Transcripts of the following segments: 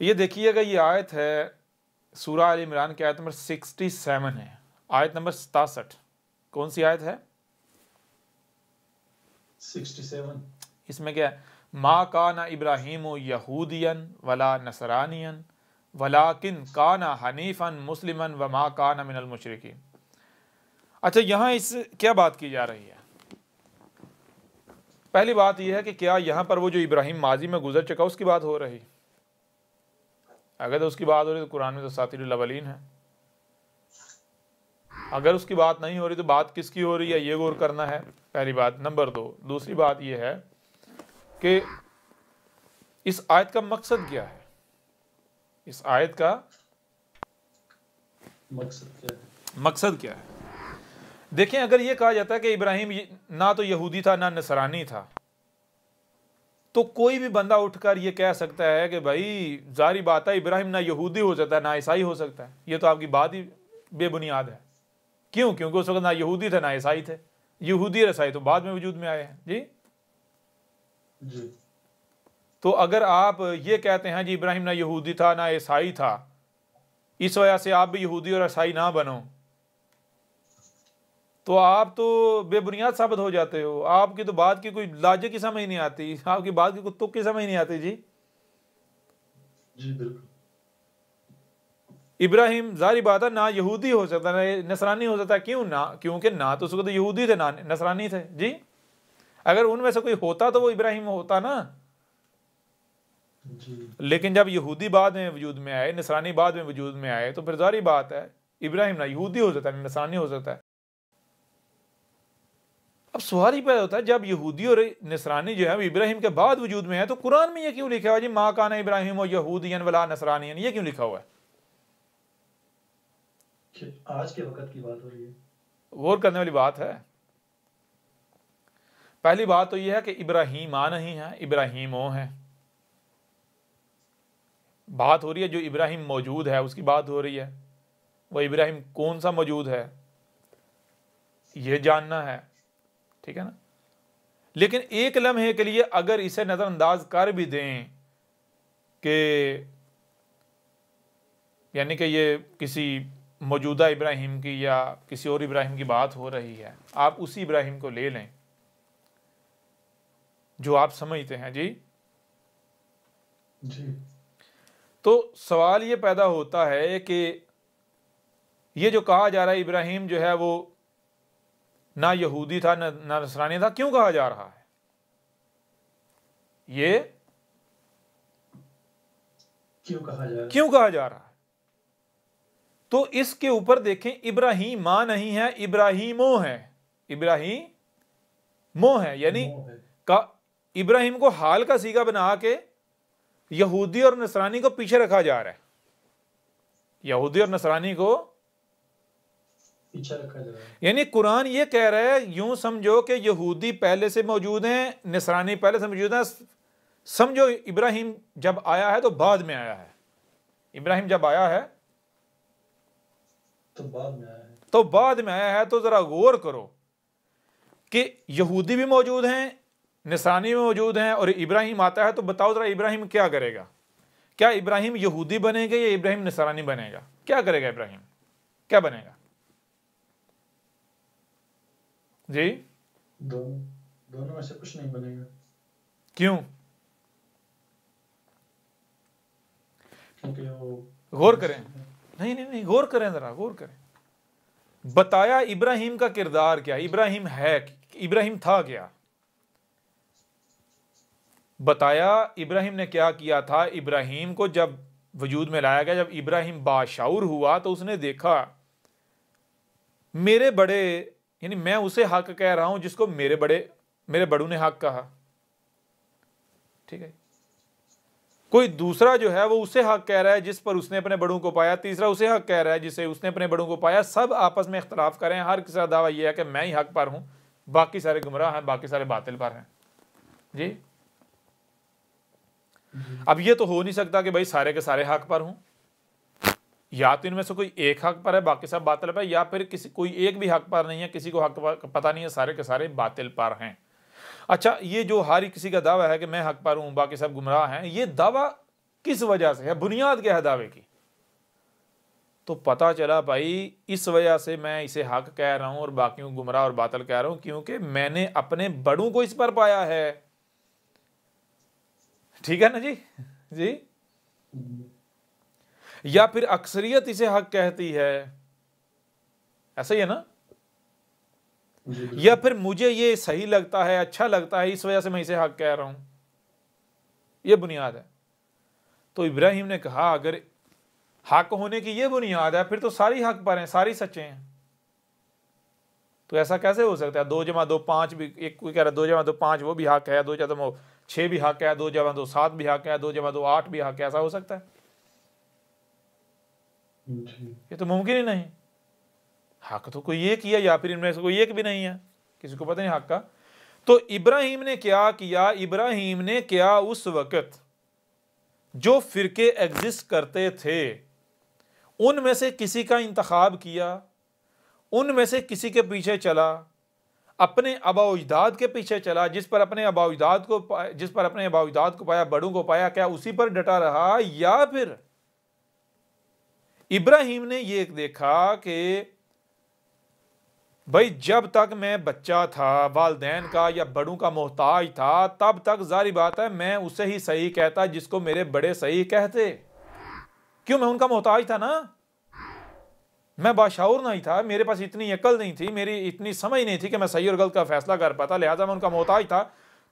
ये देखिएगा, ये आयत है सूरह आल इमरान की आयत नंबर 67 है, आयत नंबर 67। कौन सी आयत है? 67। इसमें क्या है? मा काना इब्राहीम यहूदियन वला नसरानियन वलाकिन काना हनीफन मुस्लिमन व मा काना मिनल मुशरिकीन। अच्छा, यहाँ इस क्या बात की जा रही है? पहली बात यह है कि क्या यहाँ पर वो जो इब्राहिम माजी में गुजर चुका उसकी बात हो रही? अगर तो उसकी बात हो रही तो कुरान में तो सातिरुल अवलीन है। अगर उसकी बात नहीं हो रही तो बात किसकी हो रही है, ये गौर करना है, पहली बात। नंबर 2, दूसरी बात यह है कि इस आयत का मकसद क्या है? इस आयत का मकसद क्या है? देखें, अगर ये कहा जाता है कि इब्राहिम ना तो यहूदी था ना नसरानी था, तो कोई भी बंदा उठकर ये कह सकता है कि भाई जारी बात है इब्राहिम ना यहूदी हो सकता है ना ईसाई हो सकता है। ये तो आपकी बात ही बेबुनियाद है। क्यों? क्योंकि उस वक्त ना यहूदी थे ना ईसाई थे। यहूदी और ईसाई तो बाद में वजूद में आए हैं जी। तो अगर आप ये कहते हैं जी इब्राहिम ना यहूदी था ना ईसाई था, इस वजह से आप भी यहूदी और ईसाई ना बनो, तो आप तो बेबुनियाद साबित हो जाते हो। आपकी तो बात की कोई लॉजिक की समझ नहीं आती, आपकी बात की कोई तुक की समझ नहीं आती जी। बिल्कुल। इब्राहिम जारी बात है ना यहूदी हो सकता ना नसरानी हो सकता। क्यों ना? क्योंकि ना तो उसको तो यहूदी थे ना नसरानी थे जी। अगर उनमें से कोई होता तो वो इब्राहिम होता ना जी। लेकिन जब यहूदी बाद में वजूद में आए, नसरानी बाद में वजूद में आए, तो फिर जारी बात है इब्राहिम ना यहूदी हो सकता है ना नसरानी हो सकता है। अब सवाल ही पैदा होता है, जब यहूदी और नसरानी जो है इब्राहिम के बाद वजूद में है, तो कुरान में ये क्यों लिखा हुआ जी मा काना इब्राहिम और यहूदियन वला नसरानियन? ये क्यों लिखा हुआ है? आज के वक्त की बात हो रही है, गौर करने वाली बात है। पहली बात तो यह है कि इब्राहिम आ नहीं है, इब्राहिम ओ है। बात हो रही है जो इब्राहिम मौजूद है उसकी बात हो रही है। वह इब्राहिम कौन सा मौजूद है यह जानना है, ठीक है ना। लेकिन एक लम्हे के लिए अगर इसे नजरअंदाज कर भी दें कि यानी कि ये किसी मौजूदा इब्राहिम की या किसी और इब्राहिम की बात हो रही है, आप उसी इब्राहिम को ले लें जो आप समझते हैं जी। तो सवाल ये पैदा होता है कि ये जो कहा जा रहा है इब्राहिम जो है वो ना यहूदी था ना नसरानी था, क्यों कहा जा रहा है? ये क्यों कहा जा रहा है? तो इसके ऊपर देखें, इब्राहिम मां नहीं है, इब्राहिमो है। इब्राहिमो है यानी का इब्राहिम को हाल का सीगा बना के यहूदी और नसरानी को पीछे रखा जा रहा है। यहूदी और नसरानी को पीछे रखा जा रहा है, यानी कुरान ये कह रहा है यूं समझो कि यहूदी पहले से मौजूद हैं, नसरानी पहले से मौजूद हैं। समझो इब्राहिम जब आया है तो बाद में आया है। इब्राहिम जब आया है तो बाद में आया है। तो जरा गौर करो कि यहूदी भी मौजूद हैं, नसरानी भी मौजूद हैं, और इब्राहिम आता है। तो बताओ जरा इब्राहिम क्या करेगा? क्या इब्राहिम यहूदी बनेगा या इब्राहिम नसरानी बनेगा? क्या करेगा इब्राहिम? क्या बनेगा जी? दोनों में से कुछ नहीं बनेगा। क्यों? क्योंकि वो गौर करें, नहीं गौर करें, जरा गौर करें। बताया इब्राहिम का किरदार क्या? इब्राहिम है, इब्राहिम था क्या? बताया इब्राहिम ने क्या किया था। इब्राहिम को जब वजूद में लाया गया, जब इब्राहिम बाशऊर हुआ तो उसने देखा मेरे बड़े, यानी मैं उसे हक कह रहा हूं जिसको मेरे बड़ों ने हक कहा, ठीक है। कोई दूसरा जो है वो उसे हक कह रहा है जिस पर उसने अपने बड़ों को पाया, तीसरा उसे हक कह रहा है जिसे उसने अपने बड़ों को पाया। सब आपस में इख्तलाफ करें, हर किसी का दावा यह है कि मैं ही हक पर हूं, बाकी सारे गुमराह हैं, बाकी सारे बातिल पर हैं जी। अब ये तो हो नहीं सकता कि भाई सारे के सारे हक पर हों। या तो इनमें से कोई एक हक पर है बाकी सब बातिल पर, या फिर किसी कोई एक भी हक पर नहीं है, किसी को हक पता नहीं है, सारे के सारे बातिल पर हैं। अच्छा, ये जो हर किसी का दावा है कि मैं हक पर हूं बाकी सब गुमराह हैं, ये दावा किस वजह से है, बुनियाद क्या है दावे की। तो पता चला भाई इस वजह से मैं इसे हक कह रहा हूं और बाकियों को गुमराह और बातिल कह रहा हूं, क्योंकि मैंने अपने बड़ों को इस पर पाया है। ठीक है ना जी। जी, या फिर अक्सरियत इसे हक कहती है, ऐसा ही है ना। या फिर मुझे ये सही लगता है, अच्छा लगता है, इस वजह से मैं इसे हक कह रहा हूं, ये बुनियाद है। तो इब्राहिम ने कहा अगर हक होने की ये बुनियाद है, फिर तो सारी हक पर हैं, सारी सच्चे हैं। तो ऐसा कैसे हो सकता है? 2 जमा 2 5 भी, एक कोई कह रहा है 2 जमा 2 5 वो भी हक है, 2 जमा 2 6 भी हक है, 2 जमा 2 7 भी हक है, 2 जमा 2 8 भी हक है। ऐसा हो सकता है? ये तो मुमकिन ही नहीं। हक तो कोई एक ही है, या फिर इनमें से कोई एक भी नहीं है, किसी को पता नहीं हक का। तो इब्राहिम ने क्या किया? इब्राहिम ने क्या उस वक्त जो फिरके एग्जिस्ट करते थे उनमें से किसी का इंतखाब किया, उनमें से किसी के पीछे चला, अपने आबा-ओ-अजदाद के पीछे चला, जिस पर अपने आबा-ओ-अजदाद को पाया, बड़ों को पाया, क्या उसी पर डटा रहा? या फिर इब्राहिम ने ये देखा कि भाई जब तक मैं बच्चा था, वालदैन का या बड़ों का मोहताज था, तब तक जारी बात है मैं उसे ही सही कहता जिसको मेरे बड़े सही कहते। क्यों? मैं उनका मोहताज था ना, मैं बाशाऊर नहीं था, मेरे पास इतनी अकल नहीं थी, मेरी इतनी समझ नहीं थी कि मैं सही और गलत का फैसला कर पाता, लिहाजा मैं उनका मोहताज था।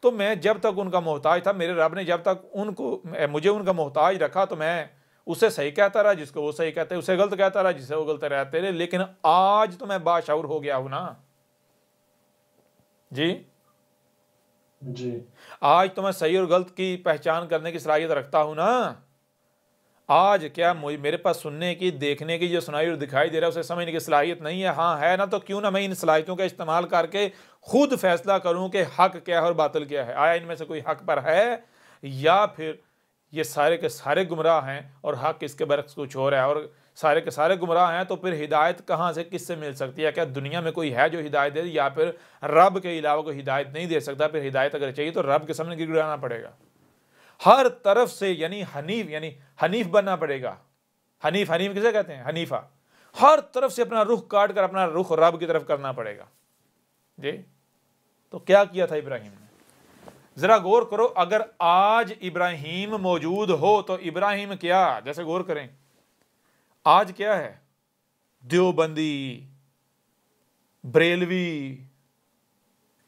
तो मैं जब तक उनका मोहताज था, मेरे रब ने जब तक मुझे उनका मोहताज रखा, तो मैं उसे सही कहता रहा जिसको वो सही कहते, उसे गलत कहता रहा जिसे वो गलत रहते रहे। लेकिन आज तो मैं बाशाऊर हो गया हूं ना जी। जी, आज तो मैं सही और गलत की पहचान करने की सलाहियत रखता हूं ना। आज क्या मेरे पास सुनने की, देखने की, जो सुनाई और दिखाई दे रहा है उसे समझने की सलाहियत नहीं है? हाँ है ना। तो क्यों ना मैं इन सलाहियतों का इस्तेमाल करके खुद फैसला करूं कि हक क्या है और बातिल क्या है। आया इनमें से कोई हक पर है, या फिर ये सारे के सारे गुमराह हैं और हक इसके बरक्स कुछ और है, और सारे के सारे गुमराह हैं। तो फिर हिदायत कहाँ से, किससे मिल सकती है? क्या दुनिया में कोई है जो हिदायत दे, या फिर रब के अलावा कोई हिदायत नहीं दे सकता? फिर हिदायत अगर चाहिए तो रब के सामने गिड़गिड़ाना पड़ेगा हर तरफ से, यानी हनीफ बनना पड़ेगा। हनीफ किसे कहते हैं? हनीफा। हर तरफ से अपना रुख काट कर अपना रुख रब की तरफ करना पड़ेगा जी। तो क्या किया था इब्राहिम ने? जरा गौर करो। अगर आज इब्राहिम मौजूद हो तो इब्राहिम क्या, जैसे गौर करें, आज क्या है? देवबंदी, बरेलवी,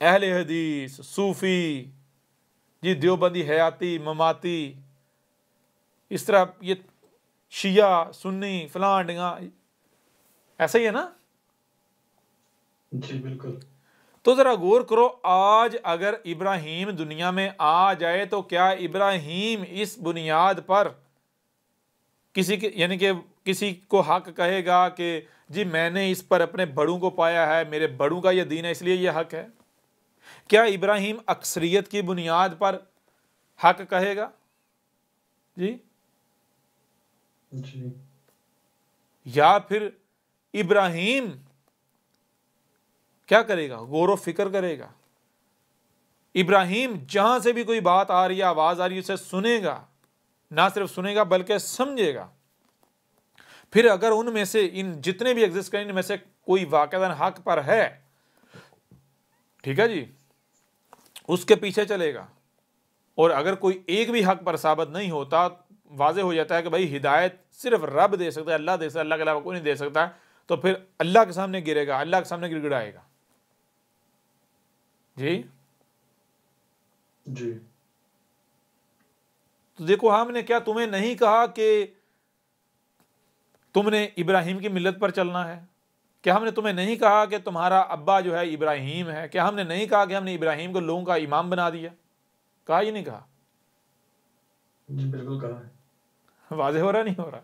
अहले हदीस, सूफी जी, देवबंदी, हयाती, ममाती, इस तरह ये शिया, सुन्नी, फलां ढिंगा, ऐसा ही है ना जी, बिल्कुल। तो जरा गौर करो, आज अगर इब्राहिम दुनिया में आ जाए तो क्या इब्राहिम इस बुनियाद पर किसी के, यानी कि किसी को हक कहेगा कि जी मैंने इस पर अपने बड़ों को पाया है, मेरे बड़ों का यह दीन है इसलिए यह हक है? क्या इब्राहिम अक्सरियत की बुनियाद पर हक कहेगा जी? जी, या फिर इब्राहिम क्या करेगा? गौर फिक्र करेगा। इब्राहिम जहां से भी कोई बात आ रही है, आवाज आ रही है, उसे सुनेगा, ना सिर्फ सुनेगा बल्कि समझेगा। फिर अगर उनमें से, इन जितने भी एग्जिस्ट करें, इनमें से कोई वाकईतन हक पर है, ठीक है जी, उसके पीछे चलेगा। और अगर कोई एक भी हक पर साबित नहीं होता, वाज़े हो जाता है कि भाई हिदायत सिर्फ रब दे सकता है, अल्लाह दे सकता है, अल्लाह के अलावा कोई नहीं दे सकता, तो फिर अल्लाह के सामने गिरेगा, अल्लाह के सामने गिड़गिड़ाएगा जी। जी, तो देखो, हमने क्या तुम्हें नहीं कहा कि तुमने इब्राहिम की मिल्लत पर चलना है? क्या हमने तुम्हें नहीं कहा कि तुम्हारा अब्बा जो है इब्राहिम है? क्या हमने नहीं कहा कि हमने इब्राहिम को लोगों का इमाम बना दिया? कहा ही नहीं कहा? जी, बिल्कुल कहा है। वाज़े हो रहा, नहीं हो रहा?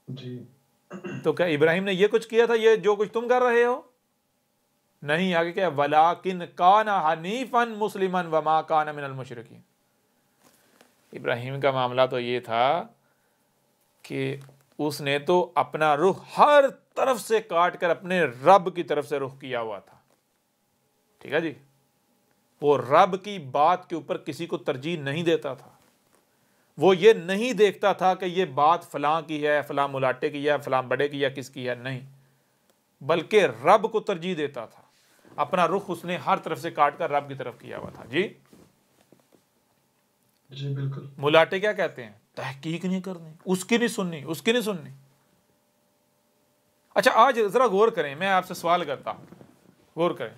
जी, तो क्या इब्राहिम ने ये कुछ किया था, ये जो कुछ तुम कर रहे हो? नहीं। आगे क्या? वलाकिन काना हनीफन मुस्लिमन वमा काना मिनल मुशरिकीन। इब्राहिम का मामला तो ये था कि उसने तो अपना रुख हर तरफ से काट कर अपने रब की तरफ से रुख किया हुआ था, ठीक है जी। वो रब की बात के ऊपर किसी को तरजीह नहीं देता था, वो ये नहीं देखता था कि ये बात फलां की है, फलां मुलाटे की है, फलां बड़े की है, किसकी है, नहीं, बल्कि रब को तरजीह देता था। अपना रुख उसने हर तरफ से काट कर रब की तरफ किया हुआ था। जी जी बिल्कुल। मुलाटे क्या कहते हैं? तहकीक नहीं करनी, उसकी नहीं सुननी, उसकी नहीं सुननी। अच्छा आज जरा गौर करें, मैं आपसे सवाल करता हूं, गौर करें।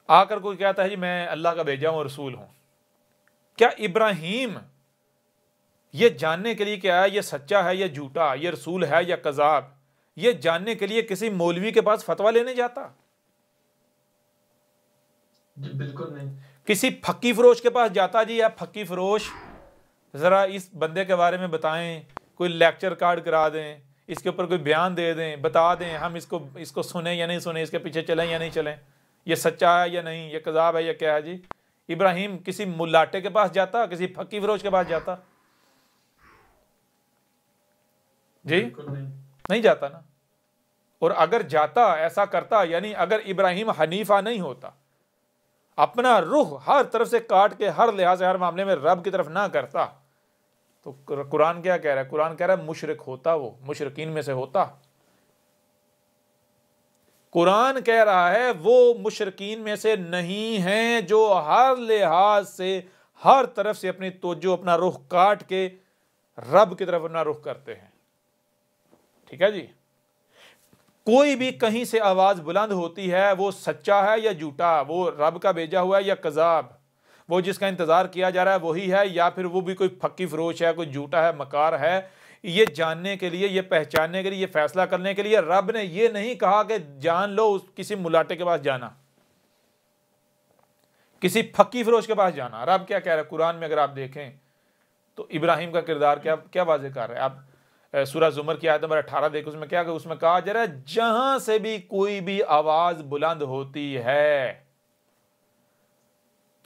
आकर कोई कहता है जी मैं अल्लाह का भेजा हूं, रसूल हूं, क्या इब्राहिम ये जानने के लिए क्या है ये सच्चा है या झूठा, ये रसूल है या कज़ाब, ये जानने के लिए किसी मौलवी के पास फतवा लेने जाता? जी बिल्कुल नहीं। किसी फक्की फरोश के पास जाता? जी आप फक्की फरोश ज़रा इस बंदे के बारे में बताएं, कोई लेक्चर कार्ड करा दें, इसके ऊपर कोई बयान दे दें, बता दें हम इसको सुने या नहीं सुने, इसके पीछे चलें या नहीं चलें, ये सच्चा है या नहीं, ये कज़ाब है या क्या है? जी इब्राहिम किसी मुलाटे के पास जाता, किसी फक्की फरोश के पास जाता? जी नहीं जाता ना। और अगर जाता, ऐसा करता, यानी अगर इब्राहिम हनीफा नहीं होता, अपना रुख हर तरफ से काट के हर लिहाज से हर मामले में रब की तरफ ना करता, तो कुरान क्या कह रहा है? कुरान कह रहा है मुशरिक होता, वो मुशरिकीन में से होता। कुरान कह रहा है वो मुशरिकीन में से नहीं है जो हर लिहाज से हर तरफ से अपनी तवज्जो, अपना रुख काट के रब की तरफ अपना रुख करते हैं। ठीक है जी। कोई भी कहीं से आवाज बुलंद होती है, वो सच्चा है या झूठा, वो रब का भेजा हुआ है या कज़ाब, वो जिसका इंतजार किया जा रहा है वही है या फिर वो भी कोई फक्की फरोश है, कोई झूठा है, मकार है, ये जानने के लिए, ये पहचानने के लिए, ये फैसला करने के लिए रब ने ये नहीं कहा कि जान लो किसी मुलाटे के पास जाना, किसी फक्की फरोश के पास जाना। रब क्या कह रहा है कुरान में? अगर आप देखें तो इब्राहिम का किरदार क्या क्या वाज़ेह कर रहा है। आप सूरह ज़ुमर की आयत नंबर 18 देखो, उसमें क्या, उसमें कहा जा रहा है जहां से भी कोई भी आवाज बुलंद होती है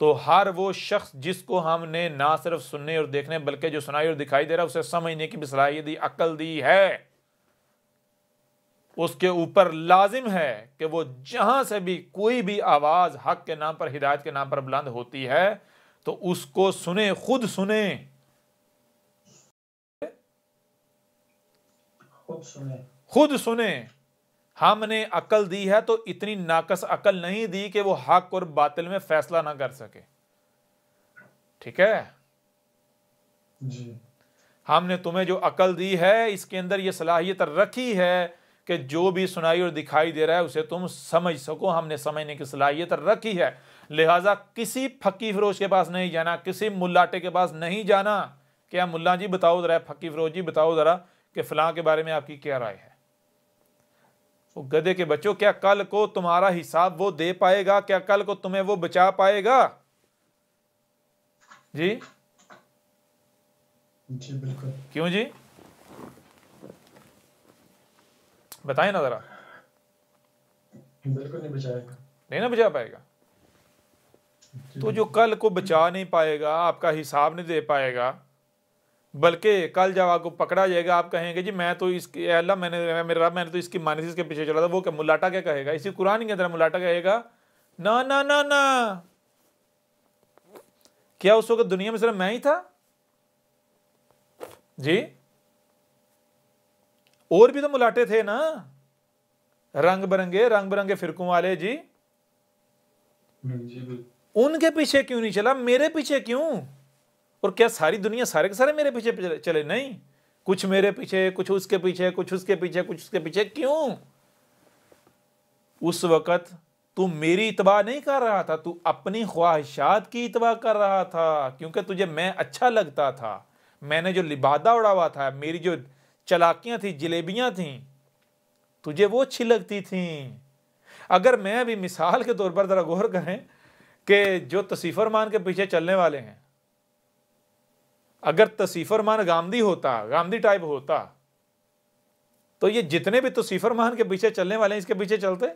तो हर वो शख्स जिसको हमने ना सिर्फ सुनने और देखने बल्कि जो सुनाई और दिखाई दे रहा है उसे समझने की भी सलाहियत दी, अक्ल दी है, उसके ऊपर लाजिम है कि वो जहां से भी कोई भी आवाज हक के नाम पर, हिदायत के नाम पर बुलंद होती है तो उसको सुने, खुद सुने, खुद सुने। हमने अकल दी है तो इतनी नाकस अकल नहीं दी कि वो हक और बातिल में फैसला ना कर सके। ठीक है जी। हमने तुम्हें जो अकल दी है इसके अंदर ये सलाहियत रखी है कि जो भी सुनाई और दिखाई दे रहा है उसे तुम समझ सको, हमने समझने की सलाहियत रखी है। लिहाजा किसी फक्की फरोश के पास नहीं जाना, किसी मुल्लाटे के पास नहीं जाना। क्या मुल्ला जी बताओ जरा, फक्की फरोश जी बताओ जरा कि फलां के बारे में आपकी क्या राय है? वो गधे के बच्चों, क्या कल को तुम्हारा हिसाब वो दे पाएगा? क्या कल को तुम्हें वो बचा पाएगा? जी जी बिल्कुल। क्यों जी, बताएं ना जरा। बिल्कुल नहीं बचाएगा, नहीं ना बचा पाएगा। तो जो कल को बचा नहीं पाएगा, आपका हिसाब नहीं दे पाएगा, बल्कि कल जब आपको पकड़ा जाएगा आप कहेंगे जी मैं तो इसके अल्लाह मैंने तो इसकी मानी, इसके पीछे चला था, वो क्या मुलाटा क्या कहेगा? इसी कुरान के अंदर मुलाटा कहेगा ना ना ना ना, क्या उस वक्त दुनिया में सिर्फ मैं ही था? जी और भी तो मुलाटे थे ना, रंग बिरंगे फिरकों वाले जी, उनके पीछे क्यों नहीं चला, मेरे पीछे क्यों? और क्या सारी दुनिया सारे के सारे मेरे पीछे चले? नहीं, कुछ मेरे पीछे, कुछ उसके पीछे, कुछ उसके पीछे, कुछ उसके पीछे। क्यों? उस वक्त तू मेरी इत्बा नहीं कर रहा था, तू अपनी ख्वाहिशात की इत्बा कर रहा था, क्योंकि तुझे मैं अच्छा लगता था। मैंने जो लिबादा उड़ा हुआ था, मेरी जो चलाकियां थी, जलेबियां थी, तुझे वो अच्छी लगती थी। अगर मैं भी मिसाल के तौर पर जरा गौर करें कि जो तसीफरमान के पीछे चलने वाले हैं, अगर तसीफरमान गामदी होता, गामदी टाइप होता, तो ये जितने भी तसीफरमान के पीछे चलने वाले हैं इसके पीछे चलते?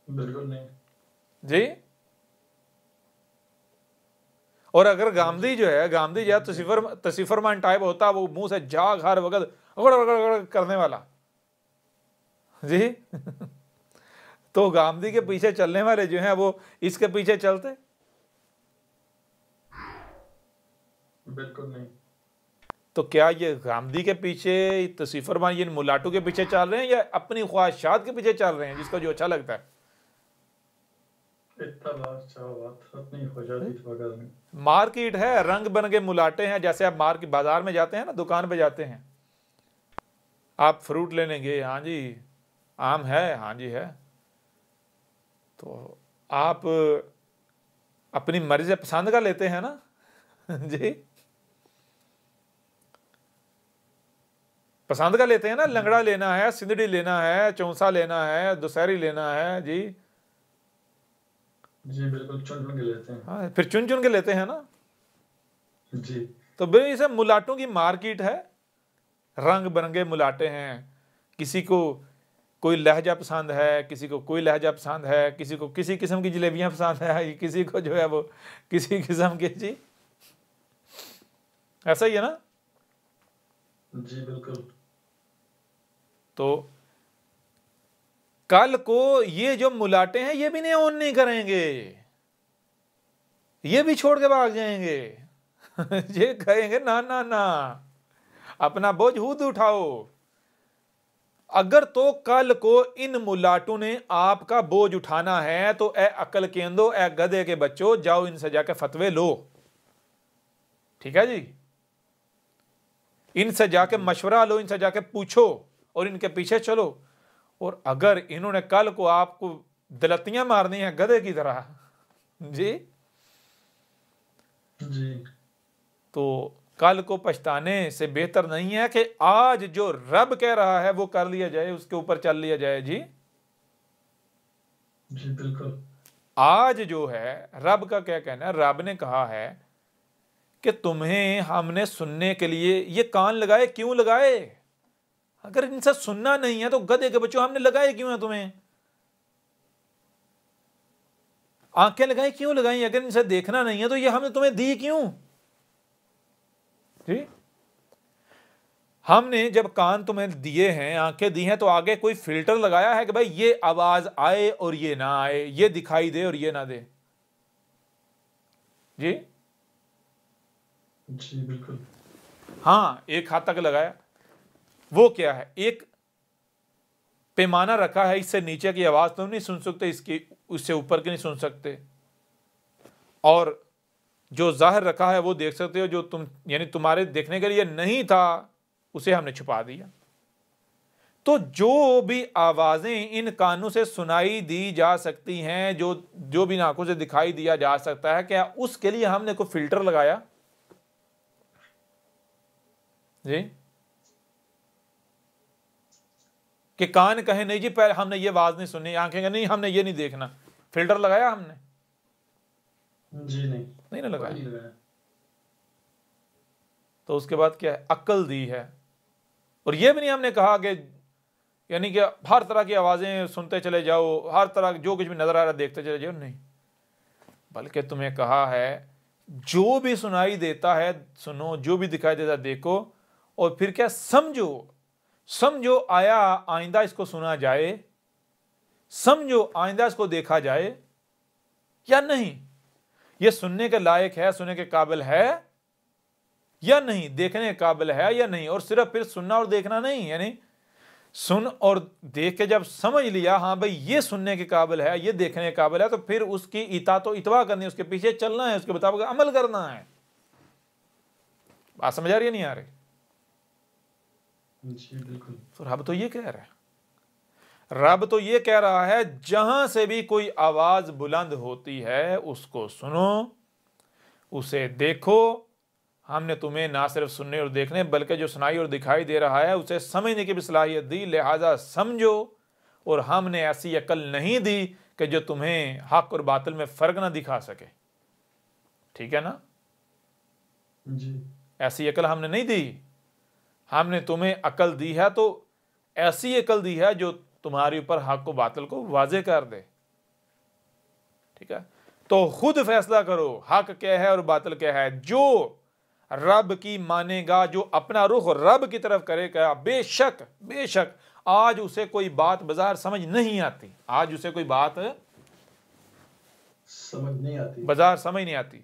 बिल्कुल नहीं जी। और अगर गामदी जो है तसीफरमान टाइप होता, वो मुंह से झाग हर वक्त करने वाला जी तो गामदी के पीछे चलने वाले जो हैं वो इसके पीछे चलते? बिल्कुल नहीं। तो क्या ये गामदी के पीछे, तौसीफ फरमान, ये मुलाटू के पीछे चल रहे हैं या अपनी ख्वाहिशात के पीछे चल रहे हैं, जिसको जो अच्छा लगता है? मार्केट है, रंग बिरंगे मुलाटे हैं। जैसे आप मार्केट बाजार में जाते हैं ना, दुकान पे जाते हैं, आप फ्रूट लेने गए, हाँ जी आम है, हाँ जी है, तो आप अपनी मर्जी से पसंद का लेते हैं ना जी, पसंद का लेते हैं ना। लंगड़ा लेना है, सिंदड़ी लेना है, चौंसा लेना है, दुशहरी लेना है जी, जी बिल्कुल चुन चुन के लेते हैं। हाँ, फिर चुन चुन के लेते हैं ना जी। तो भाई इसे मुलाटों की मार्केट है, रंग बिरंगे मुलाटे हैं। किसी को कोई लहजा पसंद है, किसी को कोई लहजा पसंद है, किसी को किसी किस्म की जलेबियां पसंद है, किसी को जो है वो किसी किस्म की, जी ऐसा ही है ना। जी बिल्कुल। तो कल को ये जो मुलाटे हैं ये भी नहीं ऑन नहीं करेंगे, ये भी छोड़ के भाग जाएंगे ये कहेंगे ना ना ना, अपना बोझ खुद उठाओ। अगर तो कल को इन मुलाटों ने आपका बोझ उठाना है तो ए अकल केंदो, ए गधे के बच्चों, जाओ इनसे जाके फतवे लो, ठीक है जी, इनसे जाके मशवरा लो, इनसे जाके पूछो और इनके पीछे चलो। और अगर इन्होंने कल को आपको दलतियां मारनी है गधे की तरह जी, जी तो कल को पछताने से बेहतर नहीं है कि आज जो रब कह रहा है वो कर लिया जाए, उसके ऊपर चल लिया जाए। जी जी बिल्कुल। आज जो है रब का क्या कहना है, रब ने कहा है कि तुम्हें हमने सुनने के लिए ये कान लगाए, क्यों लगाए? अगर इनसे सुनना नहीं है तो गधे के बच्चों हमने लगाए क्यों है तुम्हें? आंखें लगाई क्यों लगाई? अगर इनसे देखना नहीं है तो ये हमने तुम्हें दी क्यों? जी हमने जब कान तुम्हें दिए हैं, आंखें दी हैं, तो आगे कोई फिल्टर लगाया है कि भाई ये आवाज आए और ये ना आए, ये दिखाई दे और ये ना दे? जी जी बिल्कुल। हाँ, एक हाथ तक लगाया। वो क्या है, एक पैमाना रखा है, इससे नीचे की आवाज तुम नहीं सुन सकते, इसकी उससे ऊपर की नहीं सुन सकते, और जो जाहिर रखा है वो देख सकते हो, जो तुम यानी तुम्हारे देखने के लिए नहीं था उसे हमने छुपा दिया। तो जो भी आवाजें इन कानों से सुनाई दी जा सकती हैं, जो भी आंखों से दिखाई दिया जा सकता है, क्या उसके लिए हमने कोई फिल्टर लगाया? जी कि कान कहे नहीं जी पहले हमने ये आवाज नहीं सुनी, आंखें कहे नहीं हमने ये नहीं देखना, फिल्टर लगाया हमने? जी नहीं, नहीं ना लगाया। नहीं लगाया। तो उसके बाद क्या है, अक्ल दी है। और ये भी नहीं हमने कहा कि यानी कि हर तरह की आवाजें सुनते चले जाओ, हर तरह जो कुछ भी नजर आ रहा है देखते चले जाओ, नहीं, बल्कि तुम्हें कहा है जो भी सुनाई देता है सुनो, जो भी दिखाई देता है देखो, और फिर क्या समझो, समझो आया आइंदा इसको सुना जाए, समझो आइंदा इसको देखा जाए या नहीं, ये सुनने के लायक है, सुनने के काबिल है या नहीं, देखने के काबिल है या नहीं। और सिर्फ फिर सुनना और देखना नहीं, यानी सुन और देख के जब समझ लिया हाँ भाई ये सुनने के काबिल है, ये देखने के काबिल है, तो फिर उसकी इताअत व इत्बा करनी है, उसके पीछे चलना है, उसके मुताबिक अमल करना है। बात समझ आ रही है नहीं आ रही? जी बिल्कुल। तो रब तो ये कह रहा है, रब तो ये कह रहा है जहां से भी कोई आवाज बुलंद होती है उसको सुनो, उसे देखो। हमने तुम्हें ना सिर्फ सुनने और देखने बल्कि जो सुनाई और दिखाई दे रहा है उसे समझने की भी सलाहियत दी, लिहाजा समझो। और हमने ऐसी अकल नहीं दी कि जो तुम्हें हक और बातिल में फर्क ना दिखा सके, ठीक है ना? जी ऐसी अकल हमने नहीं दी, हमने तुम्हें अकल दी है तो ऐसी अकल दी है जो तुम्हारे ऊपर हक और बातिल को वाजे कर दे, ठीक है? तो खुद फैसला करो हक क्या है और बातिल क्या है। जो रब की मानेगा, जो अपना रुख रब की तरफ करेगा, बेशक बेशक आज उसे कोई बात बाजार समझ नहीं आती, आज उसे कोई बात समझ नहीं आती, बाजार समझ नहीं आती।